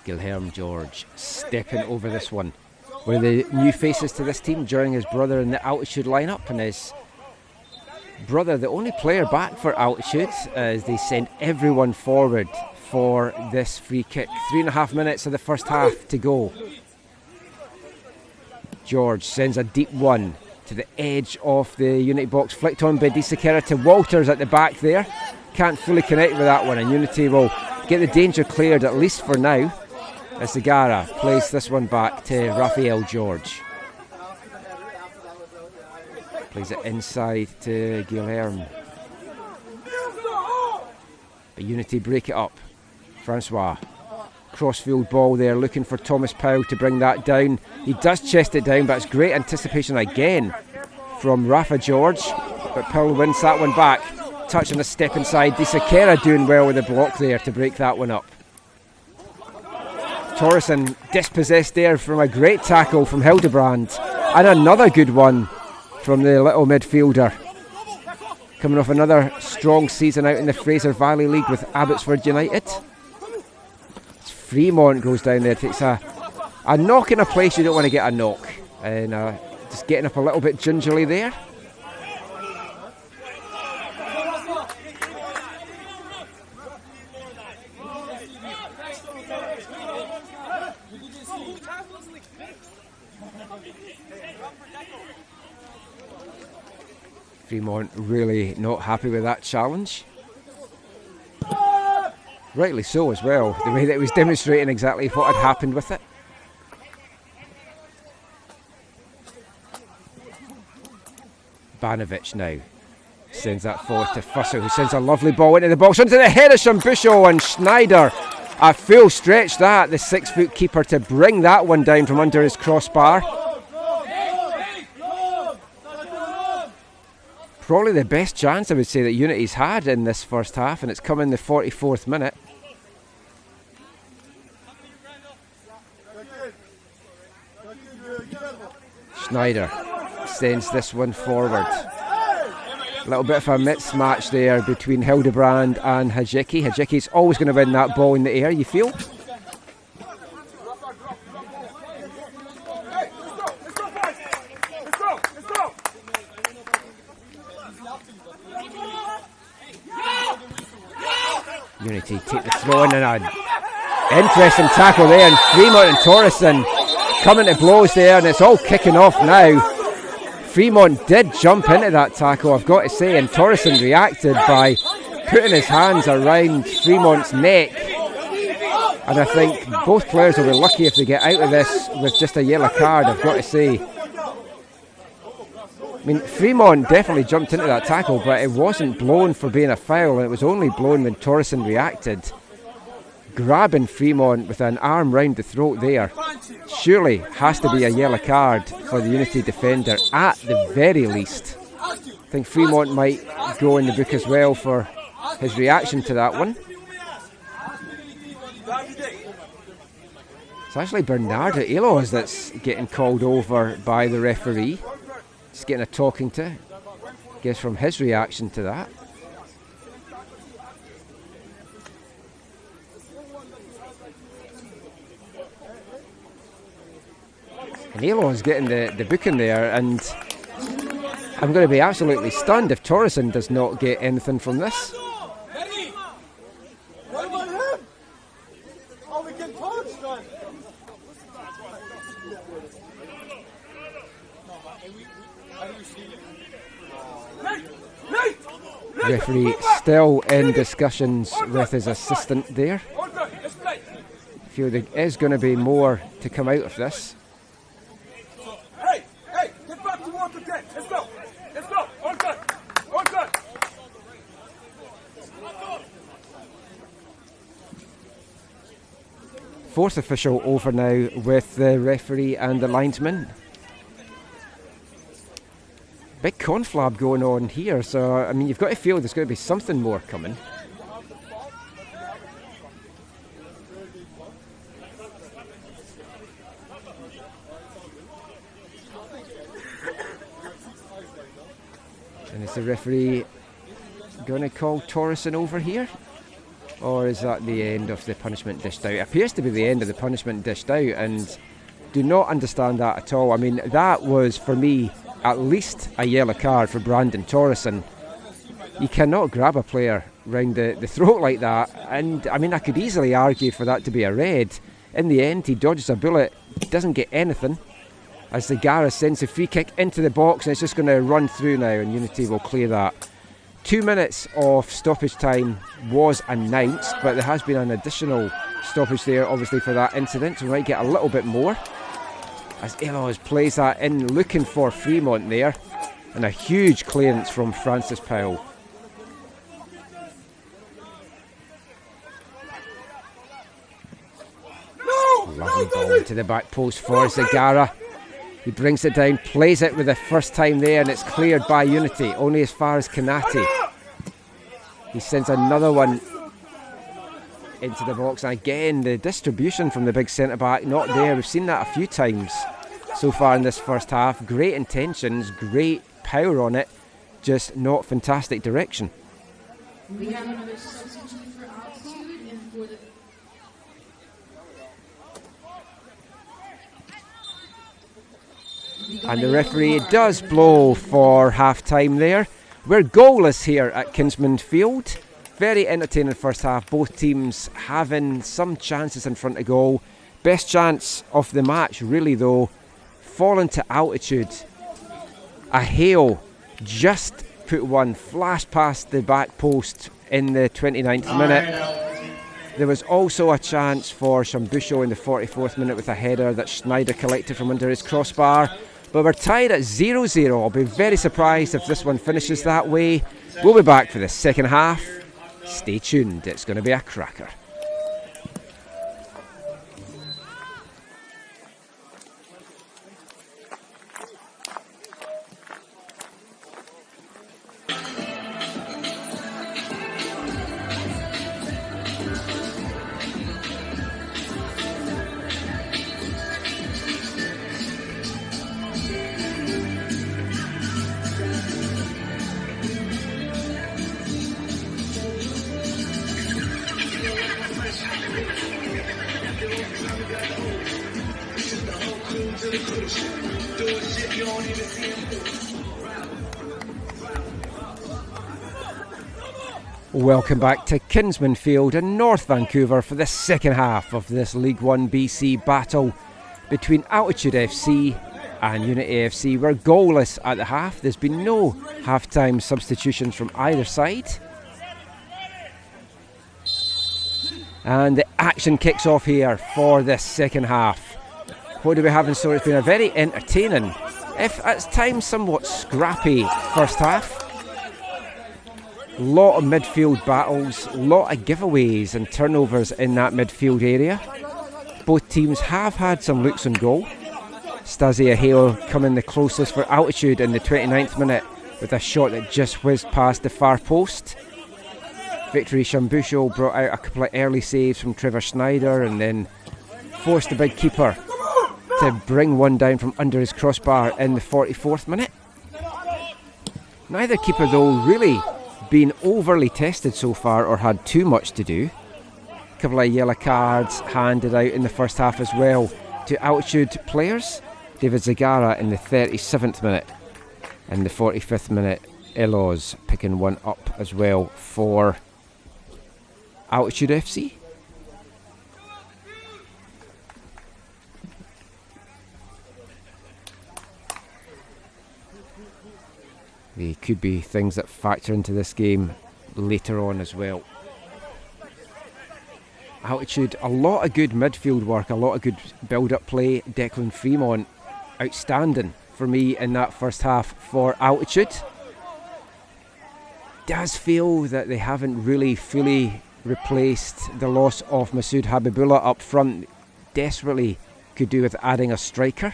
Gilherme George stepping over this one. One of the new faces to this team, joining his brother in the Altitude lineup, and his brother, the only player back for Altitude, as they send everyone forward for this free kick. 3.5 minutes of the first half to go. George sends a deep one to the edge of the Unity box, flicked on by Disakera to Walters at the back there. Can't fully connect with that one, and Unity will get the danger cleared, at least for now, as Zagara plays this one back to Raphael George. Plays it inside to Guilherme. But Unity break it up. Francois. Crossfield ball there, looking for Thomas Powell to bring that down. He does chest it down, but it's great anticipation again from Rafa George. But Powell wins that one back. Touch on a step inside. Disakera doing well with the block there to break that one up. Torresson dispossessed there from a great tackle from Hildebrand. And another good one from the little midfielder. Coming off another strong season out in the Fraser Valley League with Abbotsford United. Fremont goes down there, takes a knock in a place you don't want to get a knock. And just getting up a little bit gingerly there. Fremont really not happy with that challenge. Rightly so as well, the way that it was demonstrating exactly what had happened with it. Banovic now sends that forward to Fussell, who sends a lovely ball into the box, onto the head of Shambushel, and Schneider, a full stretch that, the 6-foot keeper, to bring that one down from under his crossbar. Probably the best chance, I would say, that Unity's had in this first half, and it's come in the 44th minute. Schneider sends this one forward. A little bit of a mismatch there between Hildebrand and Hajiki. Hajiki's always going to win that ball in the air, you feel? Unity take the throw in, and an interesting tackle there, and Fremont and Torresson coming to blows there, and it's all kicking off now. Fremont did jump into that tackle, I've got to say, and Torresson reacted by putting his hands around Fremont's neck. And I think both players will be lucky if they get out of this with just a yellow card, I've got to say. I mean, Fremont definitely jumped into that tackle, but it wasn't blown for being a foul, and it was only blown when Torresson reacted. Grabbing Fremont with an arm round the throat there surely has to be a yellow card for the Unity defender at the very least. I think Fremont might go in the book as well for his reaction to that one. It's actually Bernardo Eloz that's getting called over by the referee. Just getting a talking to, I guess, from his reaction to that. And Elon's getting the booking there, and I'm going to be absolutely stunned if Torreson does not get anything from this. Referee still in discussions with his assistant there. I feel there is going to be more to come out of this. Hey, get back to work again. Let's go. On good. Fourth official over now with the referee and the linesman. Big conflab going on here, so I mean you've got to feel there's going to be something more coming. And is the referee going to call Torreson over here? Or is that the end of the punishment dished out? It appears to be the end of the punishment dished out, and do not understand that at all. I mean, that was, for me, at least a yellow card for Brandon Torreson. You cannot grab a player round the throat like that, and I mean, I could easily argue for that to be a red. In the end, he dodges a bullet, doesn't get anything, as the Gara sends a free kick into the box, and it's just going to run through now, and Unity will clear that. 2 minutes of stoppage time was announced, but there has been an additional stoppage there, obviously, for that incident, so we might get a little bit more. As Eloz plays that in, looking for Fremont there, and a huge clearance from Francis Powell. Lovely ball into the back post for Zagara. He brings it down, plays it with the first time there, and it's cleared by Unity, only as far as Kanati. He sends another one into the box, and again the distribution from the big centre-back not there. We've seen that a few times so far in this first half. Great intentions, great power on it, just not fantastic direction. We have another substitute for altitude and for the and the referee does blow for half-time there. We're goalless here at Kinsmen Field. Very entertaining first half, both teams having some chances in front of goal. Best chance of the match really though, falling to altitude. A Hale just put one flash past the back post in the 29th minute. There was also a chance for Shambusho in the 44th minute with a header that Schneider collected from under his crossbar. But we're tied at 0-0. I'll be very surprised if this one finishes that way. We'll be back for the second half. Stay tuned, it's going to be a cracker. Welcome back to Kinsmen Field in North Vancouver for the second half of this League 1BC battle between Altitude FC and Unity FC. We're goalless at the half. There's been no half-time substitutions from either side. And the action kicks off here for this second half. What do we have in store? It's been a very entertaining, if at times somewhat scrappy first half. Lot of midfield battles, lot of giveaways and turnovers in that midfield area. Both teams have had some looks on goal. Stasi Aheo coming the closest for Altitude in the 29th minute with a shot that just whizzed past the far post. Victory Shambusho brought out a couple of early saves from Trevor Schneider and then forced the big keeper to bring one down from under his crossbar in the 44th minute. Neither keeper though really been overly tested so far or had too much to do. A couple of yellow cards handed out in the first half as well to Altitude players. David Zagara in the 37th minute. In the 45th minute, Elos picking one up as well for Altitude FC. They could be things that factor into this game later on as well. Altitude, a lot of good midfield work, a lot of good build-up play. Declan Fremont, outstanding for me in that first half for Altitude. Does feel that they haven't really fully replaced the loss of Masood Habibullah up front. Desperately could do with adding a striker.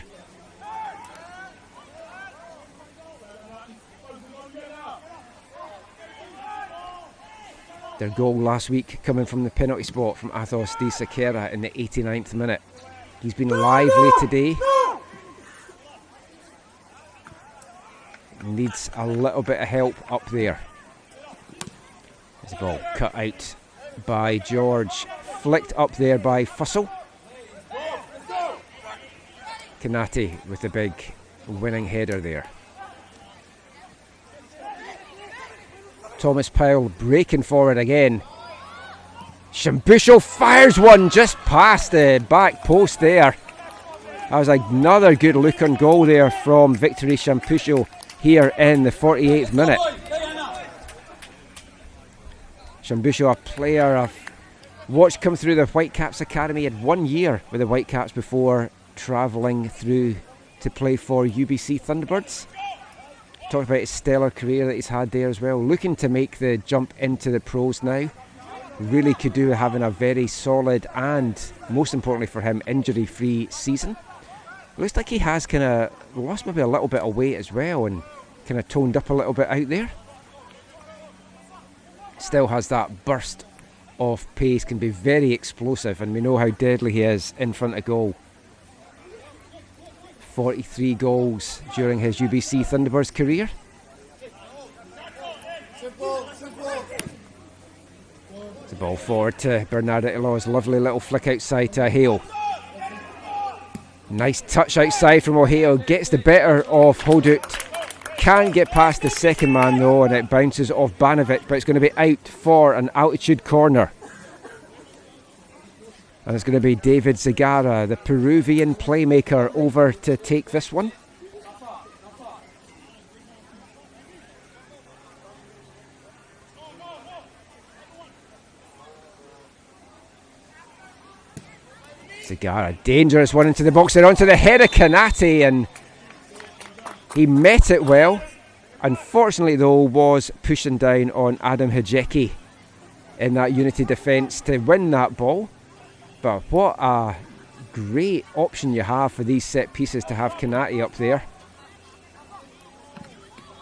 Their goal last week coming from the penalty spot from Athos Di Sakera in the 89th minute. He's been lively today. Needs a little bit of help up there. There's a ball cut out by George. Flicked up there by Fussell. Kanati with the big winning header there. Thomas Powell breaking forward again. Shambusho fires one just past the back post there. That was another good look on goal there from Victory Shambusho here in the 48th minute. Shambusho, a player I've watched come through the Whitecaps Academy, had 1 year with the Whitecaps before travelling through to play for UBC Thunderbirds. Talked about his stellar career that he's had there as well. Looking to make the jump into the pros now. Really could do with having a very solid and, most importantly for him, injury-free season. Looks like he has kind of lost maybe a little bit of weight as well and kind of toned up a little bit out there. Still has that burst of pace, can be very explosive, and we know how deadly he is in front of goal. 43 goals during his UBC Thunderbirds career. The ball forward to Bernardo Elos. Lovely little flick outside to Hale. Nice touch outside from O'Hale. Gets the better of Hodut. Can't get past the second man though, and it bounces off Banovic, but it's going to be out for an Altitude corner. And it's going to be David Zagara, the Peruvian playmaker, over to take this one. Zagara, dangerous one into the box there, onto the head of Kanati, and he met it well. Unfortunately though, was pushing down on Adam Hajeki in that Unity defence to win that ball. But what a great option you have for these set pieces to have Kanati up there.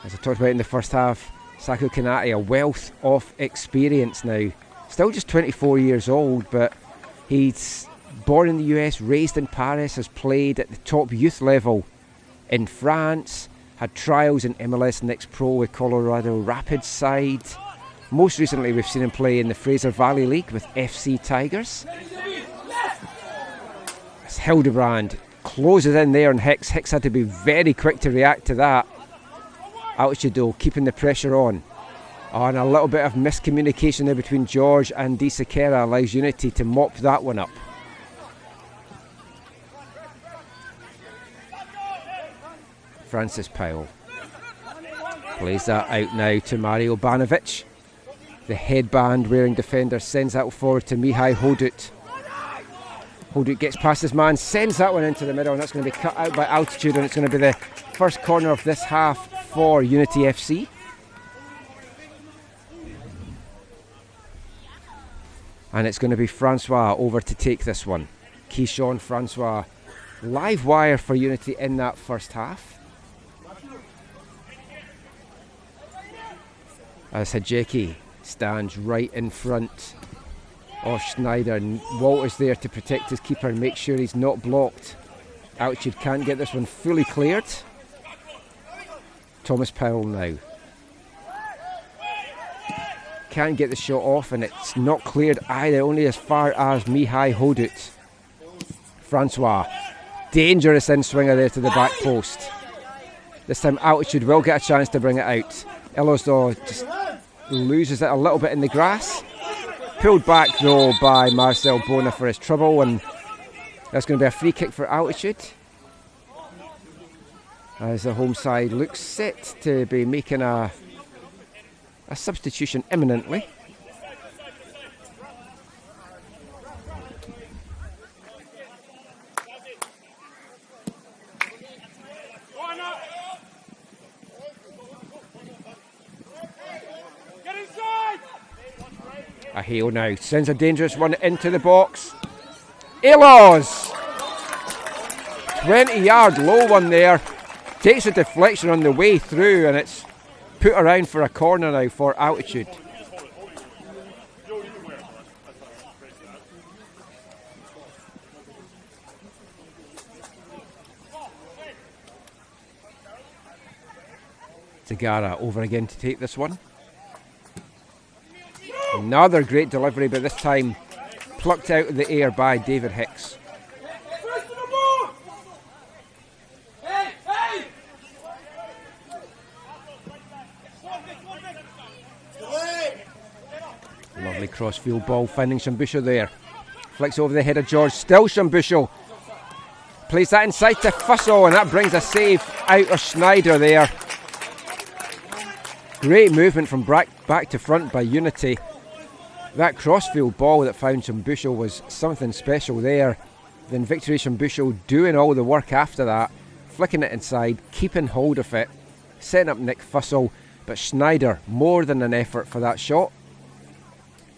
As I talked about in the first half, Saku Kanati, a wealth of experience now. Still just 24 years old, but he's born in the US, raised in Paris, has played at the top youth level in France, had trials in MLS Next Pro with Colorado Rapids side. Most recently we've seen him play in the Fraser Valley League with FC Tigers. As Hildebrand closes in there on Hicks. Hicks had to be very quick to react to that. Altitude though, keeping the pressure on. And a little bit of miscommunication there between George and Di Sakera allows Unity to mop that one up. Francis Powell plays that out now to Mario Banovic. The headband wearing defender sends that forward to Mihai Hodut. Hodut gets past his man, sends that one into the middle, and that's going to be cut out by Altitude, and it's going to be the first corner of this half for Unity FC. And it's going to be Francois over to take this one. Keyshawn Francois, live wire for Unity in that first half. As Hajeki stands right in front of Schneider, and Walter's there to protect his keeper and make sure he's not blocked. Altitude can't get this one fully cleared. Thomas Powell now. Can't get the shot off, and it's not cleared either, only as far as Mihai Hodut. Francois dangerous in-swinger there to the back post. This time Altitude will get a chance to bring it out. Illos though just loses it a little bit in the grass. Pulled back though by Marcel Bona for his trouble, and that's going to be a free kick for Altitude, as the home side looks set to be making a substitution imminently. A Hale now sends a dangerous one into the box. Illos! 20-yard low one there. Takes a deflection on the way through, and it's put around for a corner now for Altitude. Tagara over again to take this one. Another great delivery, but this time plucked out of the air by David Hicks. Lovely crossfield ball finding Shambusho there. Flicks over the head of George, still Shambusho. Plays that inside to Fussell, and that brings a save out of Schneider there. Great movement from back to front by Unity. That crossfield ball that found Shambusho was something special there. Then Victory Shambusho doing all the work after that, flicking it inside, keeping hold of it, setting up Nick Fussell, but Schneider more than an effort for that shot.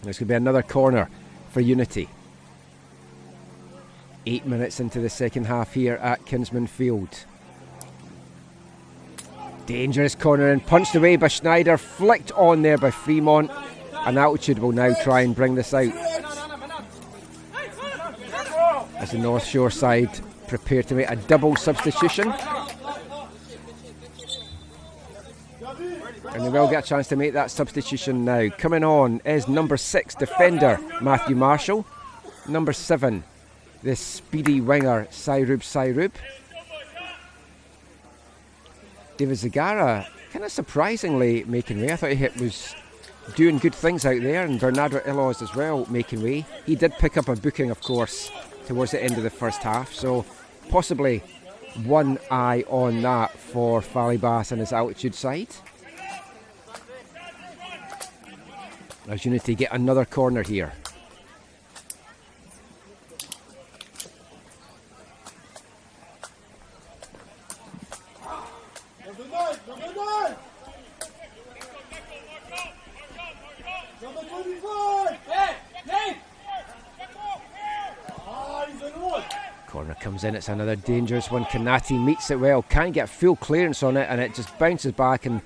And it's going to be another corner for Unity. 8 minutes into the second half here at Kinsmen Field. Dangerous corner and punched away by Schneider, flicked on there by Fremont, and Altitude will now try and bring this out as the North Shore side prepare to make a double substitution, and they will get a chance to make that substitution now. Coming on is number 6 defender Matthew Marshall, number 7 the speedy winger Sairub. David Zagara kind of surprisingly making way. I thought he was doing good things out there, and Bernardo Illos as well making way. He did pick up a booking, of course, towards the end of the first half, so possibly one eye on that for Fallybass and his Altitude side. As Unity get another corner here. Corner comes in, it's another dangerous one. Kanati meets it well, can't get full clearance on it, and it just bounces back, and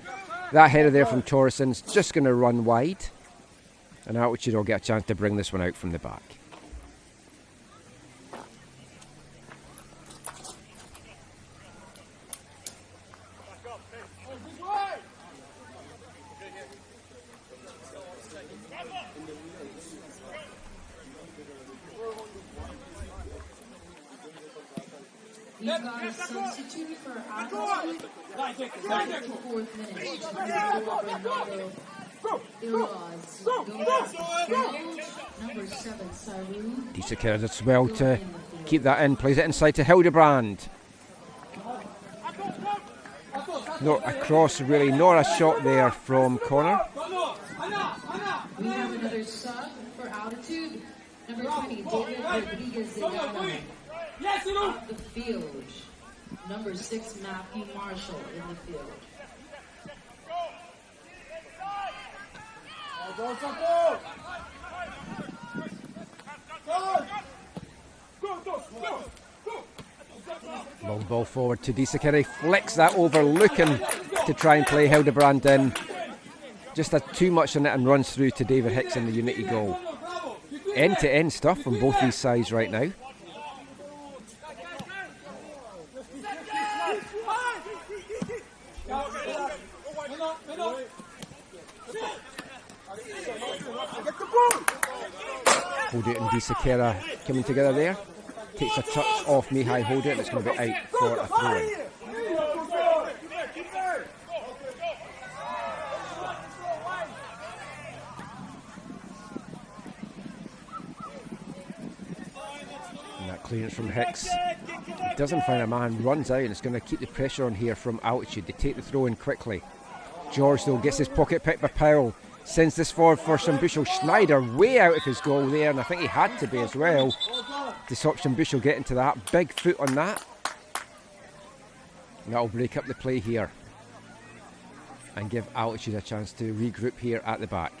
that header there from Torreson's just going to run wide, and Altitude will get a chance to bring this one out from the back. We've got a substitute for Altitude. The 4th minute. Bernardo Illos. Number 7, Saru. Disakera does well to keep that in, plays it inside to Hildebrand. Not a cross really, nor a shot there from corner. We have another sub for Altitude. Number 20, David Rodriguez-Zagara. Off the field. Number 6, Matthew Marshall in the field. Long ball forward to Disakere, flicks that over, looking to try and play Hildebrand in. Just had too much on it and runs through to David Hicks in the Unity goal. End-to-end stuff from both these sides right now. Hold it and Disakera coming together there. takes a touch off Mihai Hold it, and it's going to be out for a throw-in. And that clearance from Hicks. He doesn't find a man, runs out, and it's going to keep the pressure on here from Altitude. They take the throw-in quickly. George, though, gets his pocket picked by Powell. Sends this forward for Sambushel. Schneider way out of his goal there, and I think he had to be as well to stop Sambushel getting to that. Big foot on that. And that'll break up the play here and give Altitude a chance to regroup here at the back.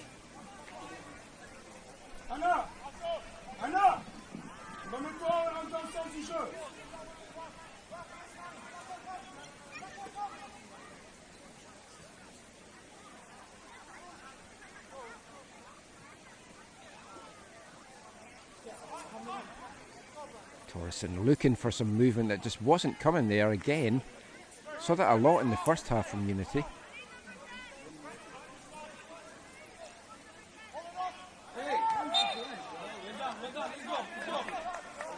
Torreson looking for some movement that just wasn't coming there again. Saw that a lot in the first half from Unity.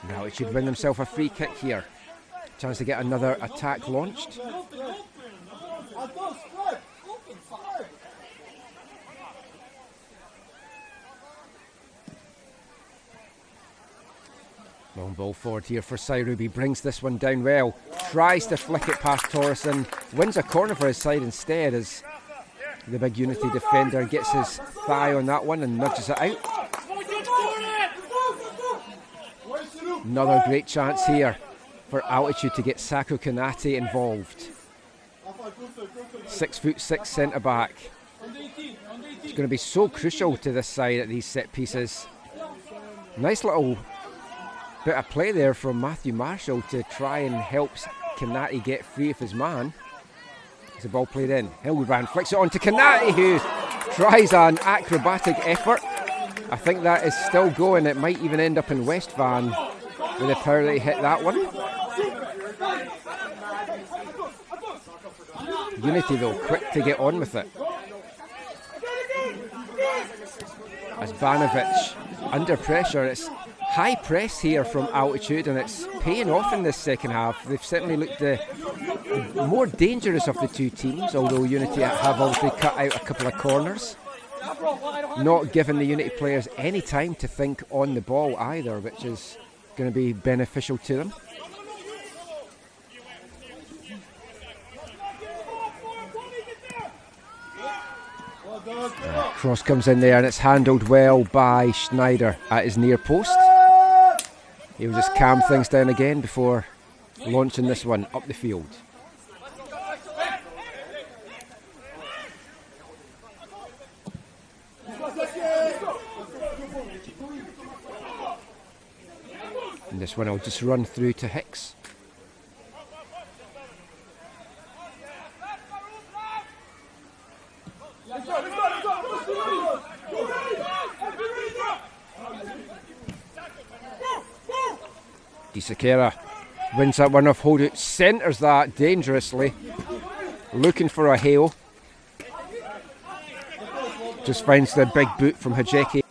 Now it should win themselves a free kick here. Chance to get another attack launched. Long ball forward here for Sairubi, brings this one down well, tries to flick it past Torreson, wins a corner for his side instead as the big Unity defender gets his thigh on that one and nudges it out. Another great chance here for Altitude to get Sako Kanate involved. 6'6" centre back. It's going to be so crucial to this side at these set pieces. Nice little bit of play there from Matthew Marshall to try and help Kanate get free of his man. As the ball played in, Hildebrand flicks it on to Kanate, who tries an acrobatic effort. I think that is still going. It might even end up in West Van with the power that he hit that one. Unity though, quick to get on with it. As Banovic under pressure, it's high press here from Altitude, and it's paying off in this second half. They've certainly looked the more dangerous of the two teams, although Unity have obviously cut out a couple of corners. Not giving the Unity players any time to think on the ball either, which is going to be beneficial to them. Cross comes in there and it's handled well by Schneider at his near post. He'll just calm things down again before launching this one up the field. And this one will just run through to Hicks. Sakera wins that one off Hold It, centres that dangerously, looking for a hail. Just finds the big boot from Hajeki.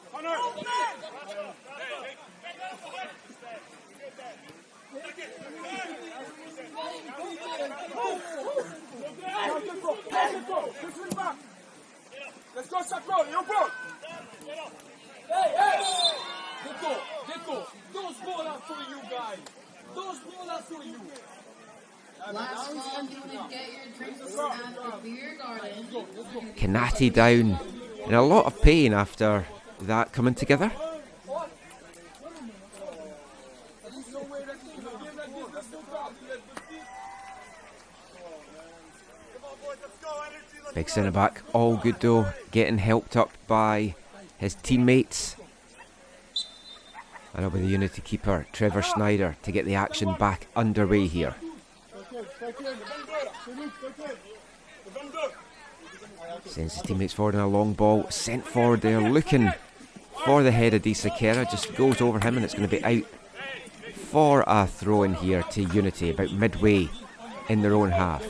Let's go, Sakura, you're good. Get go. Those balls are for you guys. Those balls are for you. Last call, if you want to get your drinks at the beer garden. Kanate down in a lot of pain after that coming together. Big centre back, all good though, getting helped up by his teammates. And it'll be the Unity keeper, Trevor Schneider, to get the action back underway here. Sends his teammates forward in a long ball, sent forward there, looking for the head of Di Sakera, just goes over him and it's going to be out for a throw in here to Unity, about midway in their own half.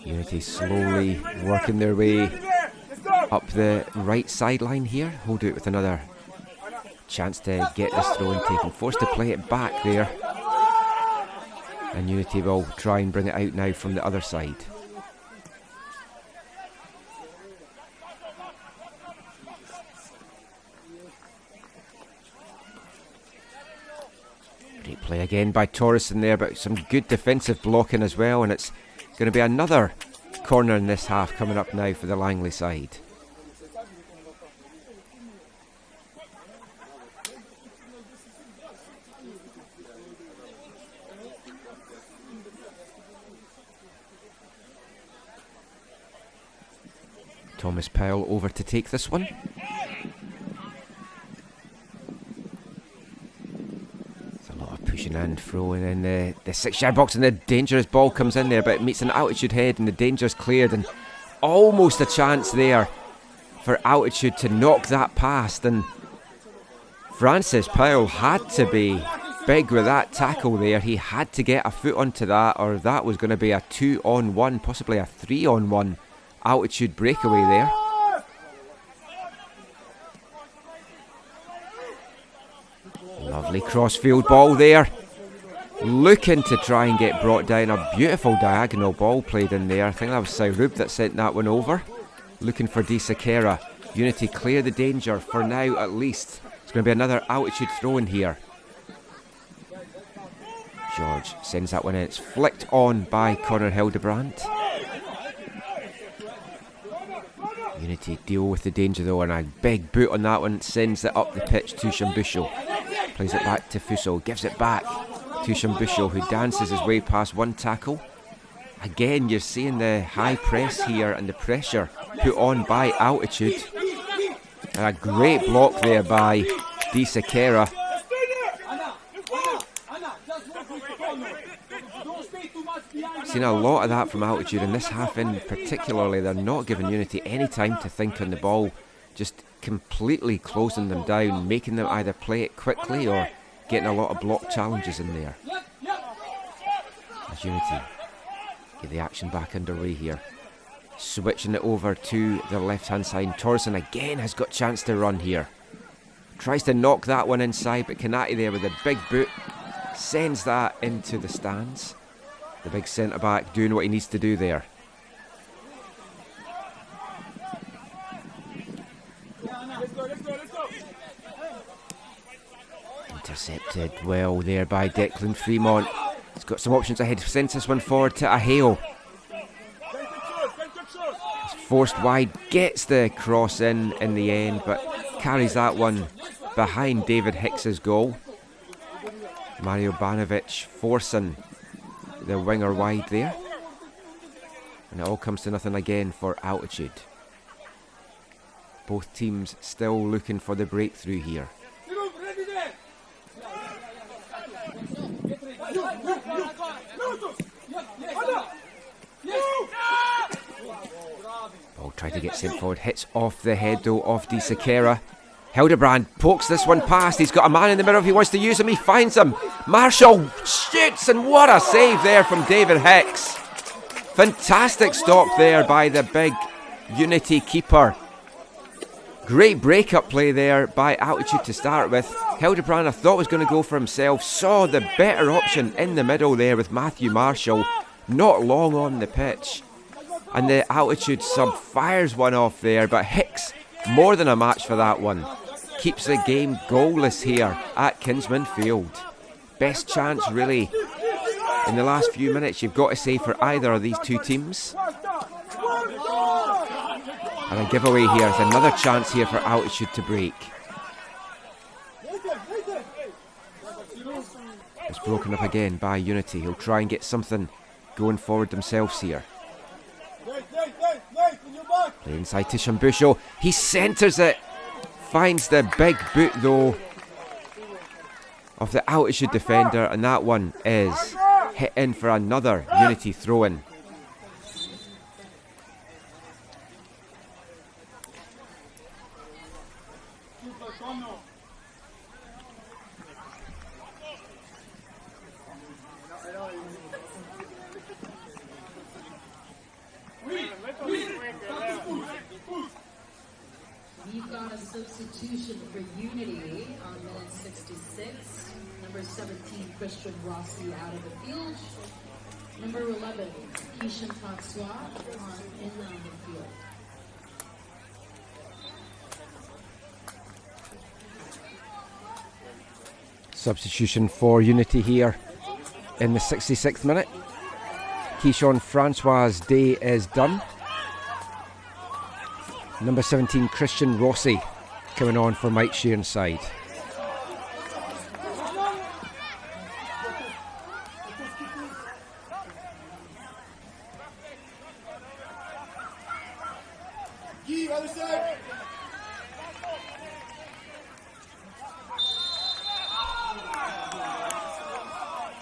Unity slowly working their way up the right sideline here. Hold it with another chance to get this throw in taken. Forced to play it back there. And Unity will try and bring it out now from the other side. Great play again by Torreson there, but some good defensive blocking as well, and it's going to be another corner in this half coming up now for the Langley side. Thomas Powell over to take this one. Pushing and throwing in the 6-yard box, and the dangerous ball comes in there, but it meets an Altitude head and the danger's cleared, and almost a chance there for Altitude to knock that past. And Francis Powell had to be big with that tackle there. He had to get a foot onto that, or that was going to be a 2-on-1, possibly a 3-on-1 Altitude breakaway there. Lovely crossfield ball there. Looking to try and get brought down. A beautiful diagonal ball played in there. I think that was Saurub that sent that one over. Looking for Di Sakera. Unity clear the danger for now at least. It's going to be another Altitude throw in here. George sends that one in. It's flicked on by Connor Hildebrandt. Unity deal with the danger though, and a big boot on that one sends it up the pitch to Shambusho. Plays it back to Fuso, gives it back to Shambusho, who dances his way past one tackle. Again, you're seeing the high press here and the pressure put on by Altitude. And a great block there by Di Sakera. Seen a lot of that from Altitude, and this half in particularly, they're not giving Unity any time to think on the ball. Just completely closing them down, making them either play it quickly or getting a lot of block challenges in there. As Unity get the action back underway here. Switching it over to the left hand side. Torreson again has got a chance to run here. Tries to knock that one inside, but Kanati there with a big boot sends that into the stands. The big centre back doing what he needs to do there. Intercepted well there by Declan Fremont. He's got some options ahead. Sends this one forward to Aheo. He's forced wide, gets the cross in the end, but carries that one behind David Hicks's goal. Mario Banovic forcing the winger wide there. And it all comes to nothing again for Altitude. Both teams still looking for the breakthrough here. Ball tried to get sent forward, hits off the head though of Di Sakera. Hildebrand pokes this one past. He's got a man in the middle if he wants to use him. He finds him. Marshall shoots, and what a save there from David Hicks. Fantastic stop there by the big Unity keeper. Great break-up play there by Altitude to start with. Hildebrand I thought was going to go for himself. Saw the better option in the middle there with Matthew Marshall. Not long on the pitch. And the Altitude sub fires one off there, but Hicks more than a match for that one. Keeps the game goalless here at Kinsmen Field. Best chance really in the last few minutes, you've got to say, for either of these two teams. And a giveaway here is another chance here for Altitude to break. It's broken up again by Unity. He'll try and get something going forward themselves here. Play inside to Shambusho. He centres it. Finds the big boot though of the Altitude defender, and that one is hit in for another Unity throw-in. substitution for Unity on minute 66. Number 17, Christian Rossi out of the field. Number 11, Kishan Francois on the field. Substitution for Unity here in the 66th minute. Kishan Francois' day is done. Number 17, Christian Rossi, coming on for Mike Sheeran's side.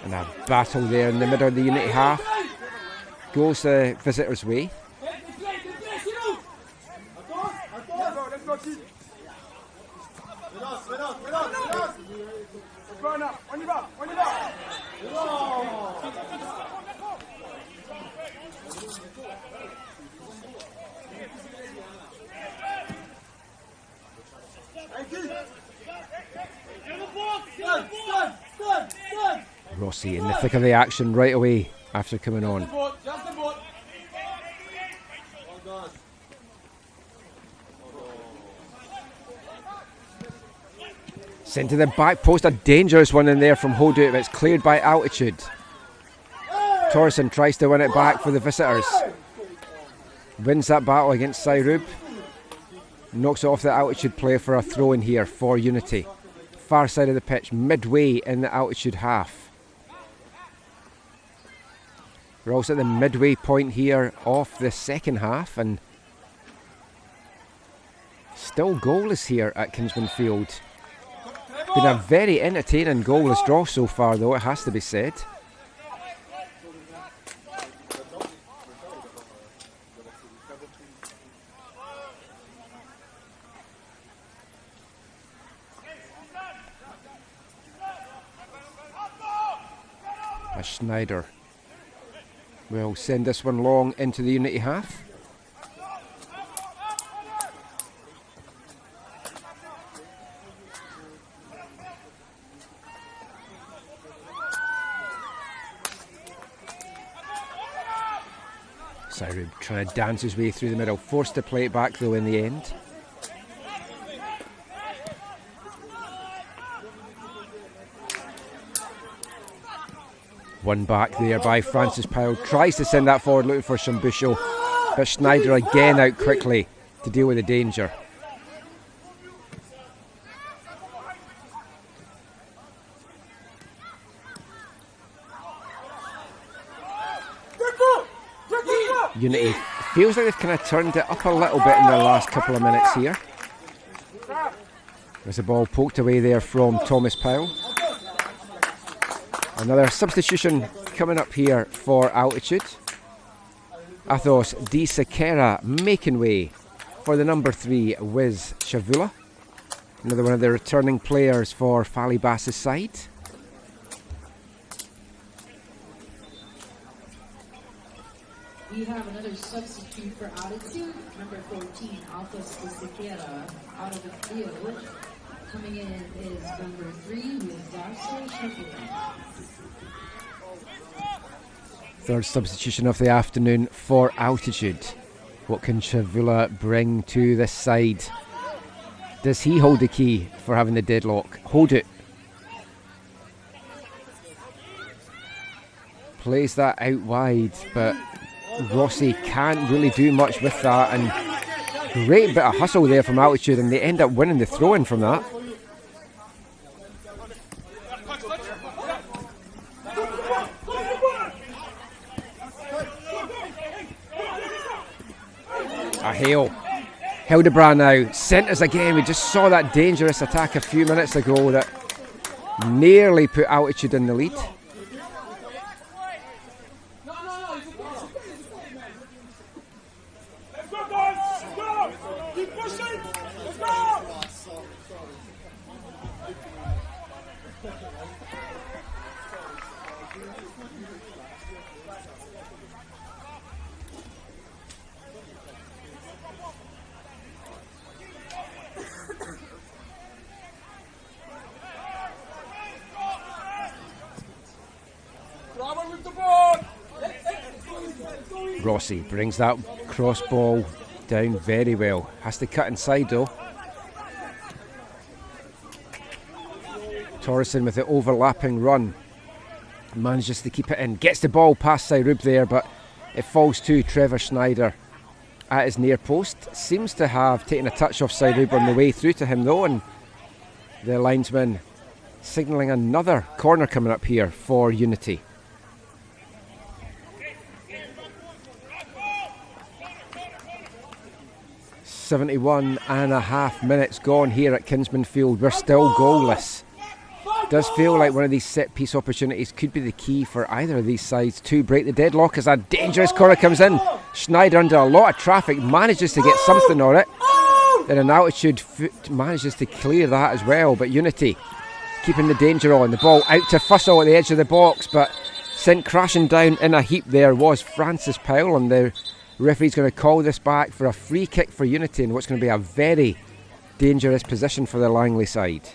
And a battle there in the middle of the Unity half. Goes the visitors' way. Rossi in the thick of the action right away after coming on. Sent to the back post, a dangerous one in there from Hodut, but it's cleared by Altitude. Torreson tries to win it back for the visitors. Wins that battle against Sairub. Knocks it off the Altitude player for a throw in here for Unity. Far side of the pitch, midway in the Altitude half. We're also at the midway point here of the second half, and still goalless here at Kinsmen Field. Been a very entertaining goalless draw so far, though, it has to be said. As Schneider will send this one long into the Unity half. Sairub trying to dance his way through the middle, forced to play it back though in the end. One back there by Francis Powell, tries to send that forward looking for Shambusho, but Schneider again out quickly to deal with the danger. Unity feels like they've kind of turned it up a little bit in the last couple of minutes here. There's a ball poked away there from Thomas Powell. Another substitution coming up here for Altitude. Athos Di Sequeira making way for the number 3 Wiz Shavula. Another one of the returning players for Fali Bass's side. We have another substitute for Altitude, number 14, Athos Di Sequeira, out of the field. Coming in is number 3, Wiz Shavula. Third substitution of the afternoon for Altitude. What can Shavula bring to this side? Does he hold the key for having the deadlock? Hold it. Plays that out wide, but Rossi can't really do much with that, and great bit of hustle there from Altitude, and they end up winning the throw-in from that. A hail. Hildebrand now centres again. We just saw that dangerous attack a few minutes ago that nearly put Altitude in the lead. Rossi brings that cross ball down very well. Has to cut inside though. Torreson with the overlapping run. Manages to keep it in. Gets the ball past Sairub there, but it falls to Trevor Schneider at his near post. Seems to have taken a touch off Sairub on the way through to him though, and the linesman signalling another corner coming up here for Unity. .5 minutes gone here at Kinsmen Field. We're still goalless. Does feel like one of these set piece opportunities could be the key for either of these sides to break the deadlock as a dangerous corner comes in. Schneider under a lot of traffic manages to get something on it. Then an altitude foot manages to clear that as well, but Unity keeping the danger on. The ball out to Fussell at the edge of the box, but sent crashing down in a heap there was Francis Powell, and the referee's going to call this back for a free kick for Unity in what's going to be a very dangerous position for the Langley side.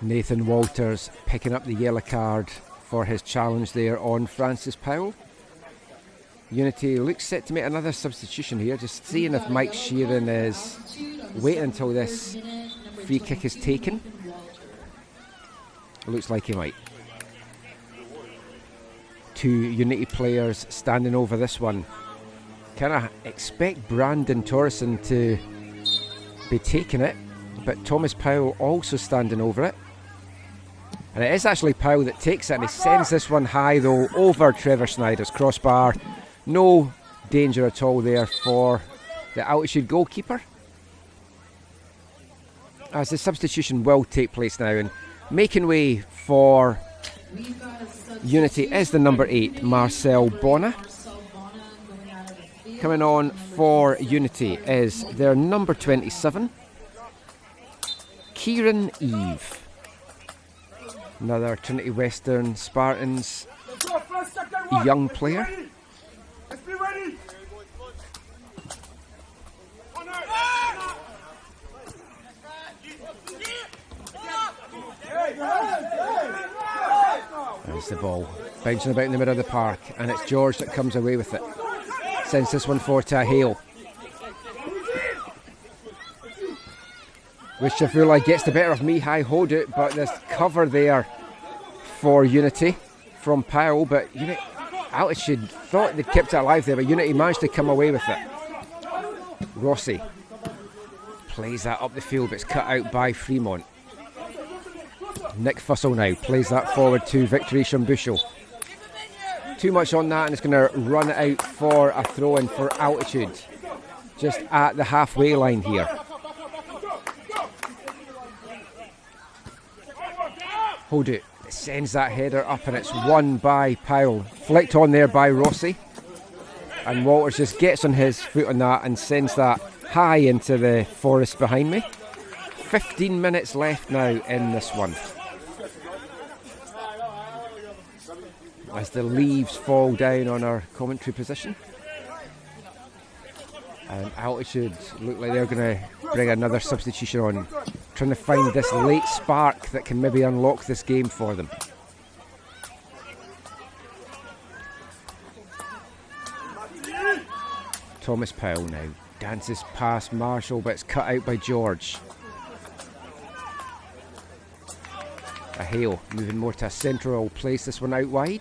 Nathan Walters picking up the yellow card for his challenge there on Francis Powell. Unity looks set to make another substitution here, just seeing if Mike Sheeran is waiting until this free kick is taken. Looks like he might. Two Unity players standing over this one. Kind of expect Brandon Torreson to be taking it, but Thomas Powell also standing over it. And it is actually Powell that takes it, and he sends this one high though over Trevor Schneider's crossbar. No danger at all there for the altitude goalkeeper. As the substitution will take place now, and making way for Unity is the number 8, Marcel Bona. Coming on for Unity is their number 27, Kieran Eve. Another Trinity Western Spartans young player. There's the ball bouncing about in the middle of the park, and it's George that comes away with it. Sends this one forward to Hale, which I feel like gets the better of Mihai Hodut, but there's cover there for Unity from Powell, but Altitude thought they'd kept it alive there, but Unity managed to come away with it. Rossi plays that up the field, but it's cut out by Fremont. Nick Fussell now plays that forward to Victory Shambushel. Too much on that, and it's going to run it out for a throw-in for Altitude, just at the halfway line here. Hodut sends that header up, and it's won by Powell. Flicked on there by Rossi, and Walters just gets on his foot on that and sends that high into the forest behind me. 15 minutes left now in this one, as the leaves fall down on our commentary position. And Altitude look like they're going to bring another substitution on, trying to find this late spark that can maybe unlock this game for them. Thomas Powell now dances past Marshall, but it's cut out by George. A Hale moving more to a central, will place this one out wide.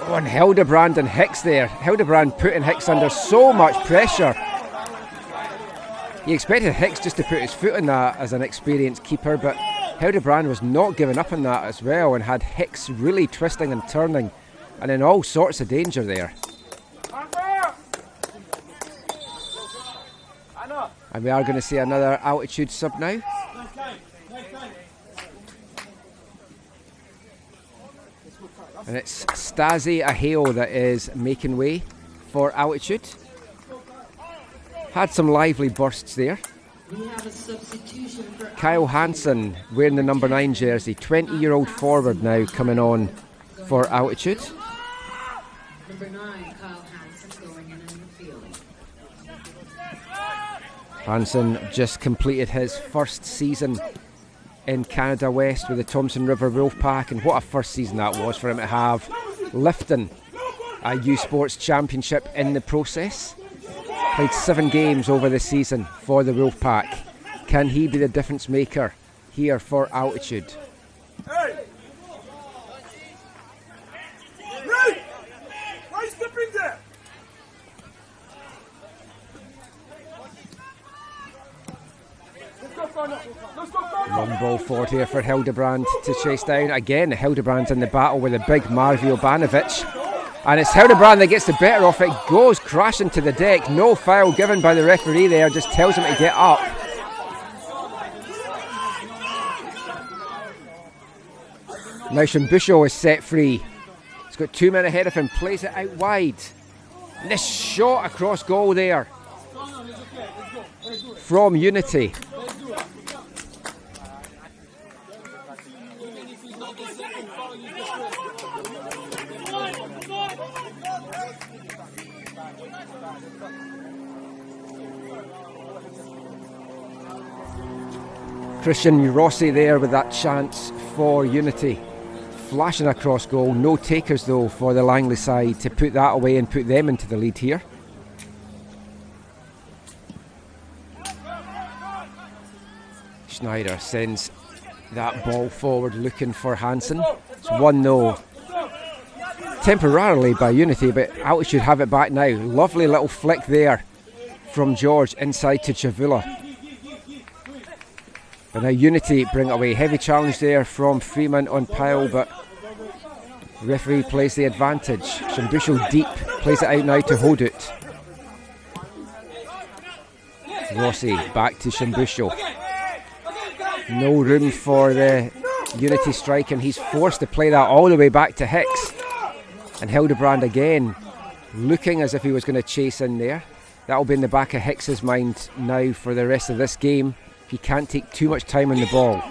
Oh, and Hildebrand and Hicks there. Hildebrand putting Hicks under so much pressure. You expected Hicks just to put his foot on that as an experienced keeper, but Hildebrand was not giving up on that as well and had Hicks really twisting and turning and in all sorts of danger there. And we are going to see another altitude sub now. And it's Stasi Aheo that is making way for altitude. Had some lively bursts there. We have a substitution for Kyle Hansen wearing the number 9 jersey, 20-year-old forward now coming on for altitude. number 9, Kyle Hansen, going in the field. Hansen just completed his first season in Canada West with the Thompson River Wolfpack, and what a first season that was for him to have, lifting a U Sports Championship in the process. Played 7 games over the season for the Wolfpack. Can he be the difference maker here for altitude? Hey! Right! Why are you stepping there? Let's go, Fana. Let's go, Fana. Long ball forward here for Hildebrand to chase down. Again, Hildebrand's in the battle with a big Marvio Banovic. And it's Hildebrand that gets the better of it, goes crashing to the deck. No foul given by the referee there, just tells him to get up. Now Shimbusho is set free. He's got 2 men ahead of him, plays it out wide. And this shot across goal there from Unity. Christian Rossi there with that chance for Unity. Flashing across goal, no takers though for the Langley side to put that away and put them into the lead here. Schneider sends that ball forward looking for Hansen. It's 1-0. Temporarily by Unity, but altitude have it back now. Lovely little flick there from George inside to Chavula. But now Unity bring it away. Heavy challenge there from Freeman on Pyle, but referee plays the advantage. Shimbusho deep, plays it out now to Hodut. Rossi back to Shimbusho. No room for the Unity strike, and he's forced to play that all the way back to Hicks. And Hildebrand again, looking as if he was going to chase in there. That'll be in the back of Hicks's mind now for the rest of this game. He can't take too much time on the ball.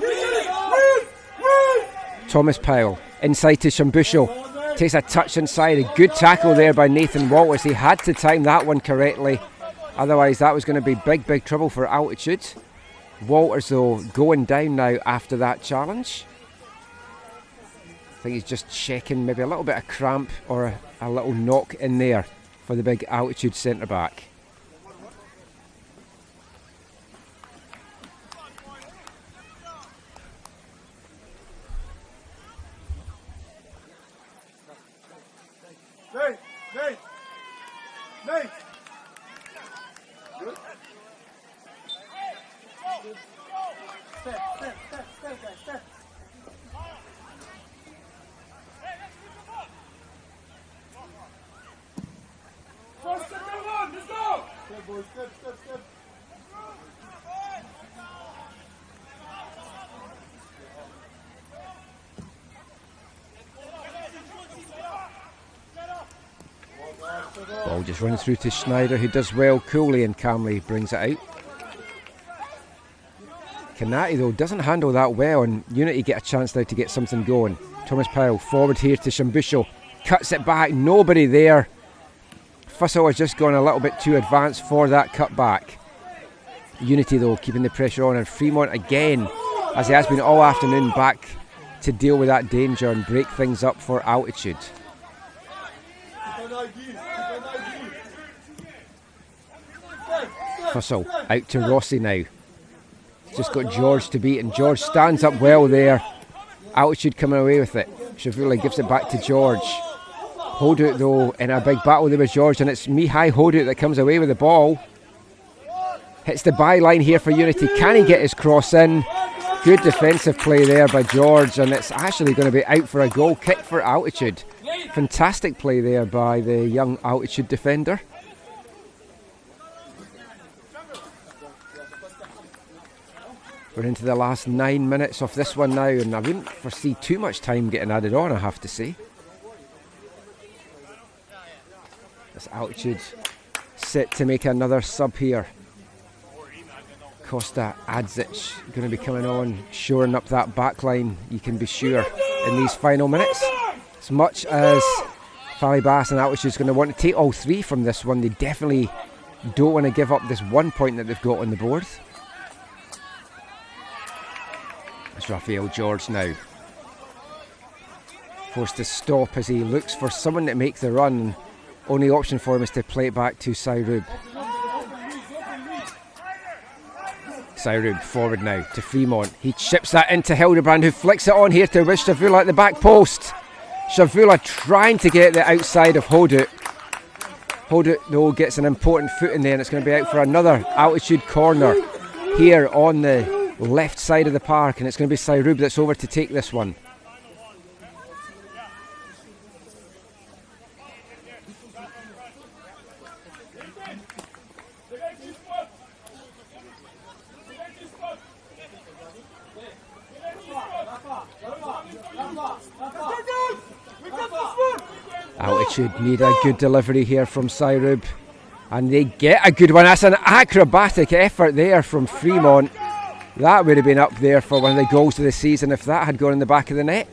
Thomas Pyle inside to Shimbusho. Takes a touch inside. A good tackle there by Nathan Walters. He had to time that one correctly. Otherwise that was going to be big trouble for altitude. Walters though going down now after that challenge. I think he's just checking maybe a little bit of cramp or a little knock in there for the big altitude centre back. Nate! Good. Step. First, second one, let's go! Step, boys, step. Ball just runs through to Schneider, who does well coolly and calmly brings it out. Kanati though doesn't handle that well, and Unity get a chance now to get something going. Thomas Pyle forward here to Shimbusho, cuts it back, nobody there. Fussell has just gone a little bit too advanced for that cut back. Unity though keeping the pressure on, and Fremont again, as he has been all afternoon, back to deal with that danger and break things up for altitude. Fussell out to Rossi now. Just got George to beat, and George stands up well there. Altitude coming away with it. Shavula gives it back to George. Hodut though in a big battle there with George, and it's Mihai Hodut that comes away with the ball. Hits the byline here for Unity. Can he get his cross in? Good defensive play there by George, and it's actually going to be out for a goal kick for Altitude. Fantastic play there by the young Altitude defender. We're into the last 9 minutes of this one now, and I wouldn't foresee too much time getting added on, I have to say. This Altitude set to make another sub here. Costa Adzic going to be coming on, shoring up that back line, you can be sure, in these final minutes. As much as Fallybass and Altitude is going to want to take all three from this one, they definitely don't want to give up this 1 point that they've got on the board. It's Raphael George now. Forced to stop as he looks for someone to make the run. Only option for him is to play it back to Sairub. Sairub forward now to Fremont. He chips that into Hildebrand, who flicks it on here to Wish Shavula at the back post. Shavula trying to get the outside of Hodut. Hodut though gets an important foot in there, and it's going to be out for another Altitude corner here on the left side of the park, and it's going to be Sairub that's over to take this one. Altitude need a good delivery here from Sairub, and they get a good one. That's an acrobatic effort there from Fremont. That would have been up there for one of the goals of the season if that had gone in the back of the net.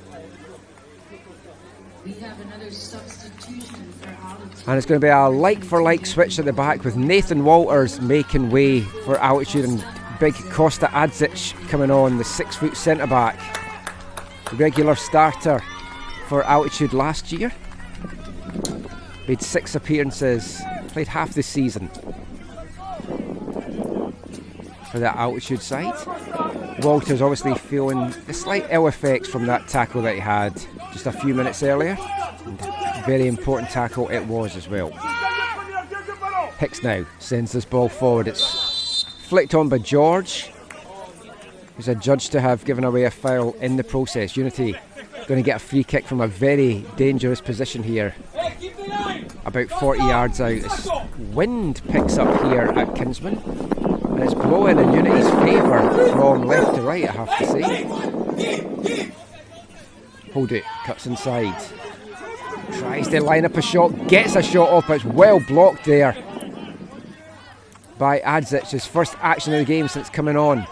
We have another substitution for Altitude. And it's going to be a like-for-like switch at the back with Nathan Walters making way for Altitude and big Costa Adzic coming on, the 6-foot centre-back. Regular starter for Altitude last year. Made 6 appearances, played half the season for the Altitude side. Walters obviously feeling the slight ill effects from that tackle that he had just a few minutes earlier. And very important tackle it was as well. Hicks now sends this ball forward. It's flicked on by George, who's adjudged to have given away a foul in the process. Unity going to get a free kick from a very dangerous position here, about 40 yards out. As wind picks up here at Kinsmen, and it's blowing in Unity's favour from left to right, I have to say. Hold it, cuts inside, tries to line up a shot, gets a shot off, but it's well blocked there by Adzic, his first action of the game since coming on.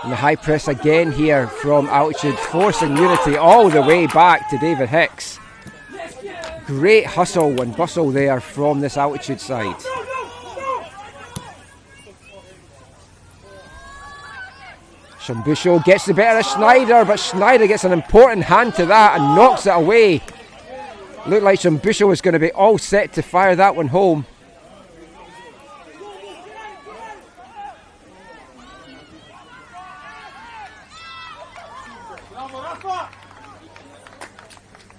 And the high press again here from Altitude, forcing Unity all the way back to David Hicks. Great hustle and bustle there from this Altitude side. Shambusho gets the better of Schneider, but Schneider gets an important hand to that and knocks it away. Looked like Shambusho was going to be all set to fire that one home.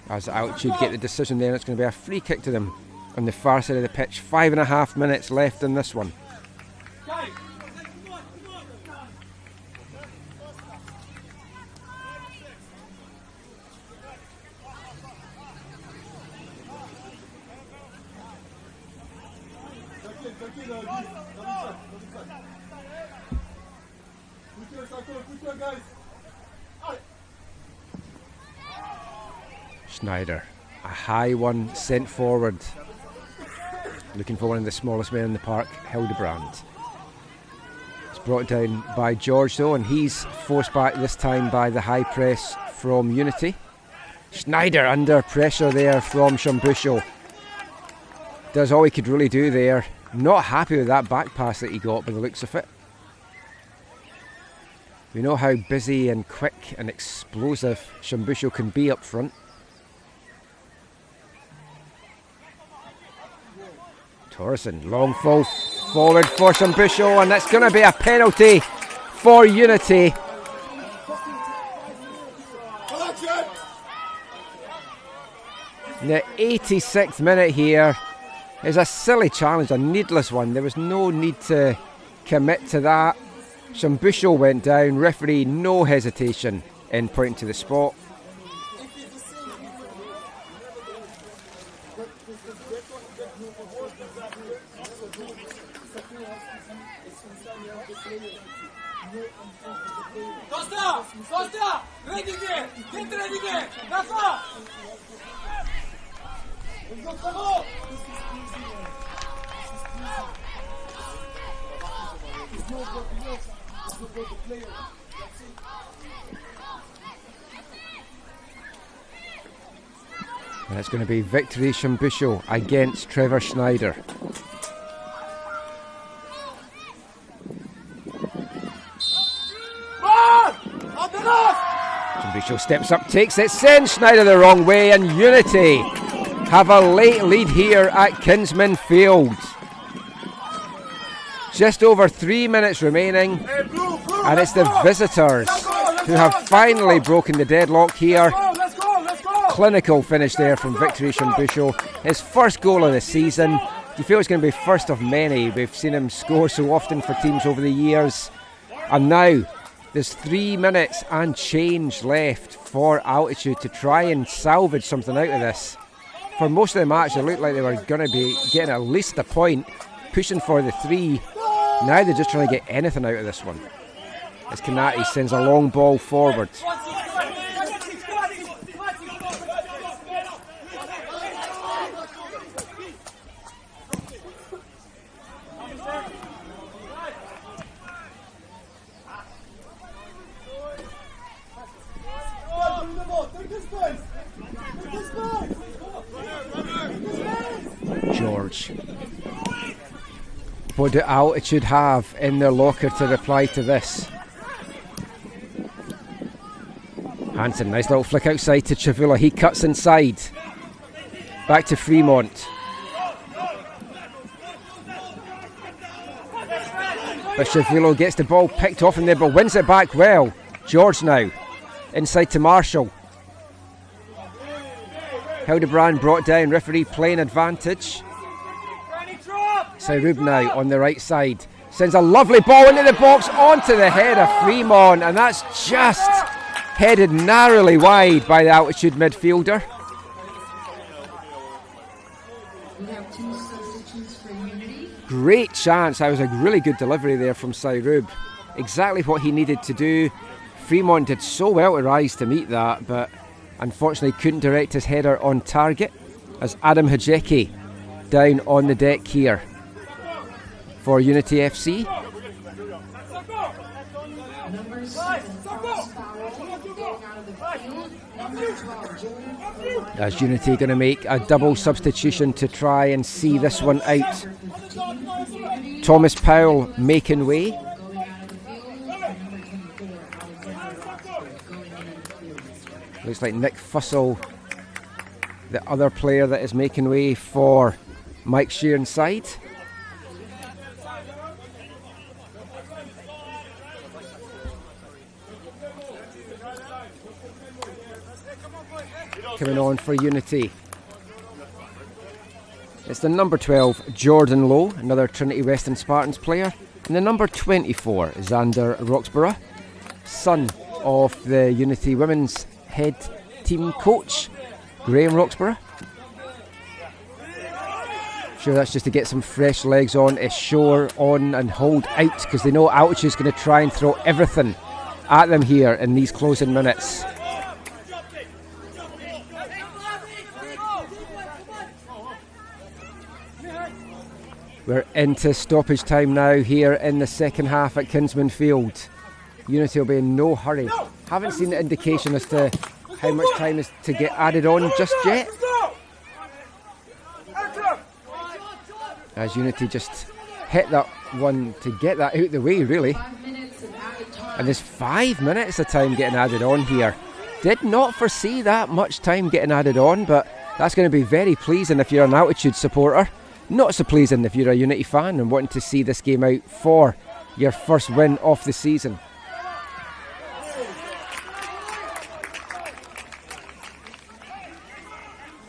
As Altitude get the decision there, it's going to be a free kick to them on the far side of the pitch. 5.5 minutes left in this one. Schneider, a high one sent forward, looking for one of the smallest men in the park, Hildebrand. It's brought down by George though, and he's forced back this time by the high press from Unity. Schneider under pressure there from Shambusho. Does all he could really do there. Not happy with that back pass that he got by the looks of it. We know how busy and quick and explosive Shambusho can be up front. Torreson, long fall forward for Shambusho, and that's going to be a penalty for Unity. In the 86th minute here, It's a silly challenge, a needless one. There was no need to commit to that. Shambusho went down. Referee, no hesitation in pointing to the spot. Costa! Ready there! Get ready there! Rafa! And it's going to be Victory Shambusho against Trevor Schneider. Shambusho steps up, takes it, sends Schneider the wrong way, and Unity have a late lead here at Kinsmen Field. Just over 3 minutes remaining, and it's the visitors who have finally broken the deadlock here. Clinical finish there from Victory Shambusho. His first goal of the season. Do you feel it's going to be first of many? We've seen him score so often for teams over the years. And now there's 3 minutes and change left for Altitude to try and salvage something out of this. For most of the match, it looked like they were going to be getting at least a point, pushing for the 3. Now they're just trying to get anything out of this one. As Kanati sends a long ball forward. George. What do Altitude have in their locker to reply to this? Hansen, nice little flick outside to Chavula. He cuts inside. Back to Fremont. But Chavula gets the ball picked off in there, but wins it back well. George now. Inside to Marshall. Hildebrand brought down. Referee playing advantage. Sairub now on the right side. Sends a lovely ball into the box onto the head of Fremont, and that's just headed narrowly wide by the Altitude midfielder. We have 2 substitutes for Unity. Great chance. That was a really good delivery there from Sairub. Exactly what he needed to do. Fremont did so well to rise to meet that, but unfortunately couldn't direct his header on target, as Adam Hajeki down on the deck here for Unity FC. Number 7, Thomas Powell, getting out of the field. Number 12, Jordan. As Unity going to make a double substitution to try and see this one out. Thomas Powell making way. Going out of the field. And number 24, Alexander going into the field. Looks like Nick Fussell, the other player that is making way for Mike Sheeran's side. Coming on for Unity. It's the number 12, Jordan Lowe, another Trinity Western Spartans player. And the number 24, Xander Roxborough, son of the Unity Women's head team coach, Graham Roxborough. Sure, that's just to get some fresh legs on, ashore, on and hold out, because they know Altitude's going to try and throw everything at them here in these closing minutes. We're into stoppage time now here in the second half at Kinsmen Field. Unity will be in no hurry. Haven't seen the indication as to how much time is to get added on just yet. As Unity just hit that one to get that out the way, really. 5 minutes of added time. And there's 5 minutes of time getting added on here. Did not foresee that much time getting added on, but that's going to be very pleasing if you're an Altitude supporter. Not so pleasing if you're a Unity fan and wanting to see this game out for your first win of the season.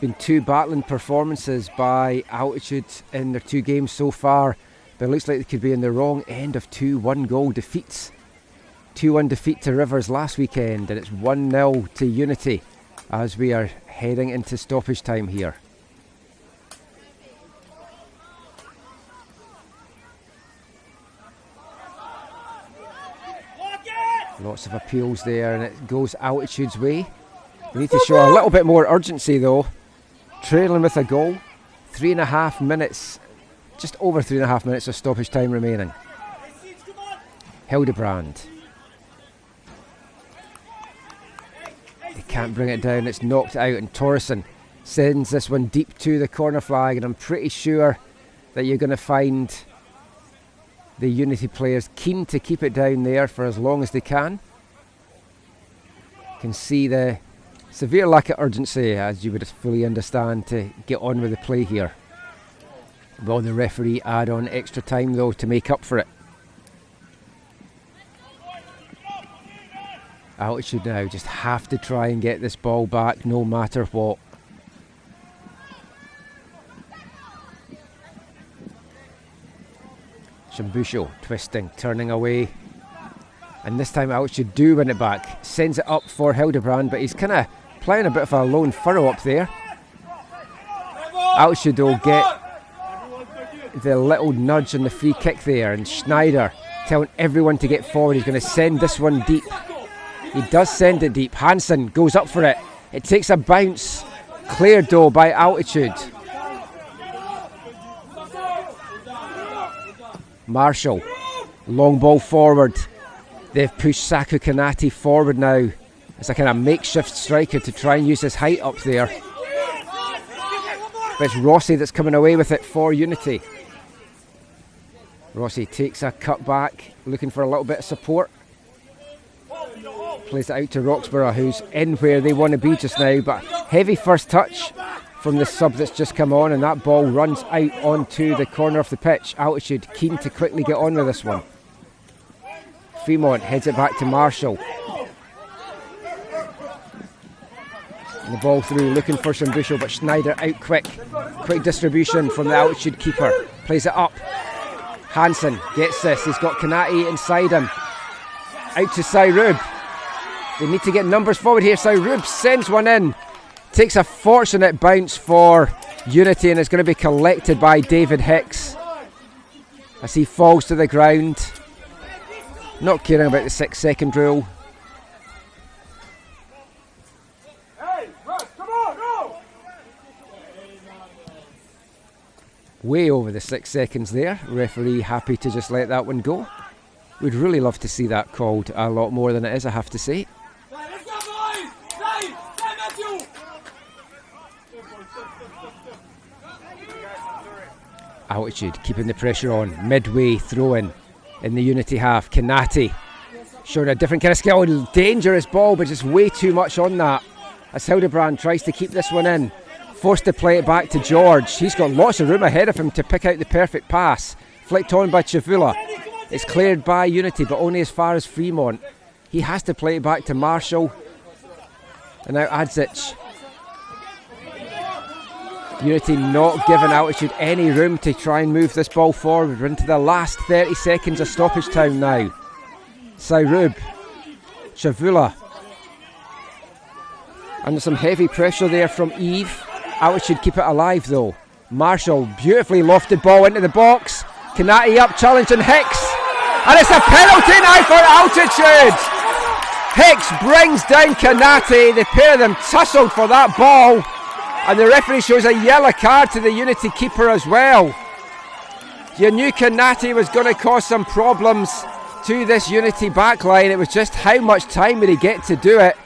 Been 2 battling performances by Altitude in their 2 games so far, but it looks like they could be in the wrong end of 2 1-goal defeats. 2-1 defeat to Rivers last weekend, and it's 1-0 to Unity as we are heading into stoppage time here. Lots of appeals there, and it goes Altitude's way. We need to show a little bit more urgency though. Trailing with a goal, 3.5 minutes, just over 3.5 minutes of stoppage time remaining. Hildebrand. They can't bring it down, it's knocked out, and Torreson sends this one deep to the corner flag, and I'm pretty sure that you're going to find the Unity players keen to keep it down there for as long as they can. Can see the severe lack of urgency, as you would fully understand, to get on with the play here. Will the referee add on extra time though to make up for it? Altitude now just have to try and get this ball back no matter what. Shambusho twisting, turning away, and this time Altitude do win it back. Sends it up for Hildebrand, but he's kind of playing a bit of a lone furrow up there. Altitude will get the little nudge on the free kick there, and Schneider telling everyone to get forward. He's going to send this one deep. He does send it deep. Hansen goes up for it. It takes a bounce. Cleared though by Altitude. Marshall, long ball forward. They've pushed Saku Kanati forward now as a kind of makeshift striker to try and use his height up there. But it's Rossi that's coming away with it for Unity. Rossi takes a cut back, looking for a little bit of support. Plays it out to Roxborough, who's in where they want to be just now, but heavy first touch from the sub that's just come on, and that ball runs out onto the corner of the pitch. Altitude keen to quickly get on with this one. Fremont heads it back to Marshall. And the ball through, looking for Shambusho, but Schneider out quick. Quick distribution from the Altitude keeper. Plays it up. Hansen gets this. He's got Kanati inside him. Out to Sairub. They need to get numbers forward here. Sairub sends one in. Takes a fortunate bounce for Unity, and is going to be collected by David Hicks as he falls to the ground. Not caring about the 6-second rule. Way over the 6 seconds there. Referee happy to just let that one go. We'd really love to see that called a lot more than it is, I have to say. Altitude keeping the pressure on. Midway throw-in in the Unity half. Kanati showing a different kind of skill. Dangerous ball, but just way too much on that as Hildebrand tries to keep this one in. Forced to play it back to George. He's got lots of room ahead of him to pick out the perfect pass. Flicked on by Chavula. It's cleared by Unity, but only as far as Fremont. He has to play it back to Marshall. And now Adzic. Unity not giving Altitude any room to try and move this ball forward. We're into the last 30 seconds of stoppage time now. Sairub, Chavula. Under some heavy pressure there from Eve. Altitude keep it alive though. Marshall, beautifully lofted ball into the box. Kanati up, challenging Hicks. And it's a penalty now for Altitude. Hicks brings down Kanati. The pair of them tussled for that ball. And the referee shows a yellow card to the Unity keeper as well. You knew Kanati was going to cause some problems to this Unity backline. It was just how much time would he get to do it.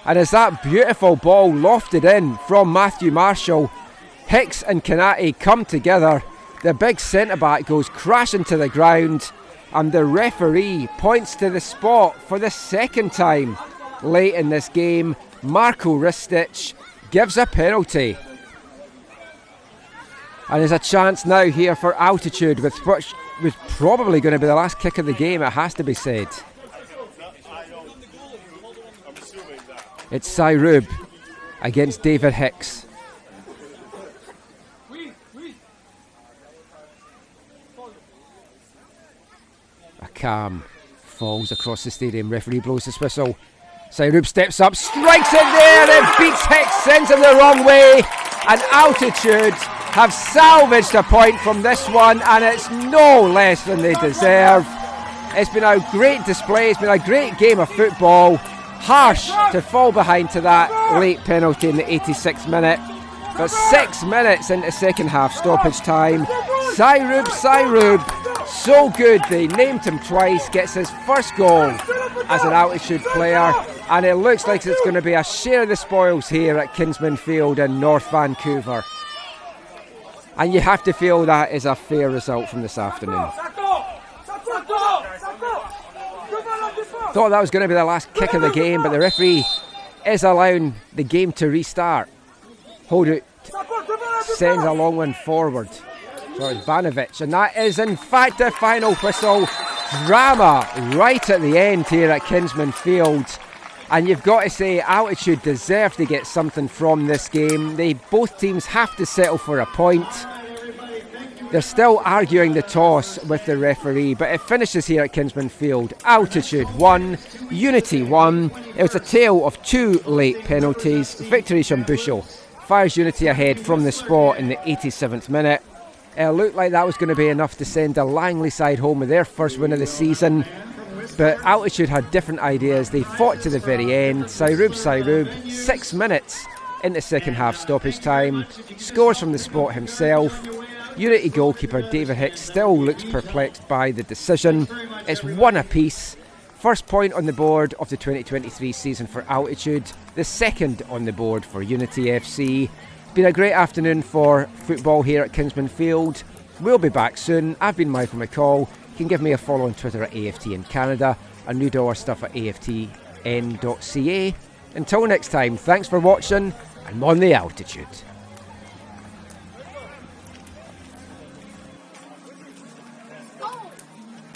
And as that beautiful ball lofted in from Matthew Marshall, Hicks and Kanati come together. The big centre-back goes crashing to the ground. And the referee points to the spot for the second time late in this game. Marko Ristic gives a penalty. And there's a chance now here for Altitude, with which was probably going to be the last kick of the game, it has to be said. It's Sairub against David Hicks. calm falls across the stadium. Referee blows his whistle. Sairub steps up, strikes it there, it beats Hicks, sends him the wrong way, and Altitude have salvaged a point from this one, and it's no less than they deserve. It's been a great display, it's been a great game of football. Harsh to fall behind to that late penalty in the 86th minute, but 6 minutes into second half stoppage time, Sairub, so good they named him twice, gets his first goal as an Altitude player, and it looks like it's going to be a share of the spoils here at Kinsmen Field in North Vancouver. And you have to feel that is a fair result from this afternoon. Thought that was going to be the last kick of the game, but the referee is allowing the game to restart. Holdut sends a long one forward. So it's Banovic, and that is in fact the final whistle. Drama right at the end here at Kinsmen Field. And you've got to say, Altitude deserve to get something from this game. Both teams have to settle for a point. They're still arguing the toss with the referee, but it finishes here at Kinsmen Field. Altitude 1, Unity 1. It was a tale of 2 late penalties. Victory Shambushel fires Unity ahead from the spot in the 87th minute. It looked like that was going to be enough to send a Langley side home with their first win of the season, but Altitude had different ideas. They fought to the very end. Sairub, 6 minutes into second half stoppage time, scores from the spot himself. Unity goalkeeper David Hicks still looks perplexed by the decision. It's 1 apiece. First point on the board of the 2023 season for Altitude, the second on the board for Unity FC. It's been a great afternoon for football here at Kinsmen Field. We'll be back soon. I've been Michael McCall. You can give me a follow on Twitter at AFT in Canada, and read all our stuff at aftn.ca. Until next time, thanks for watching, and on the Altitude.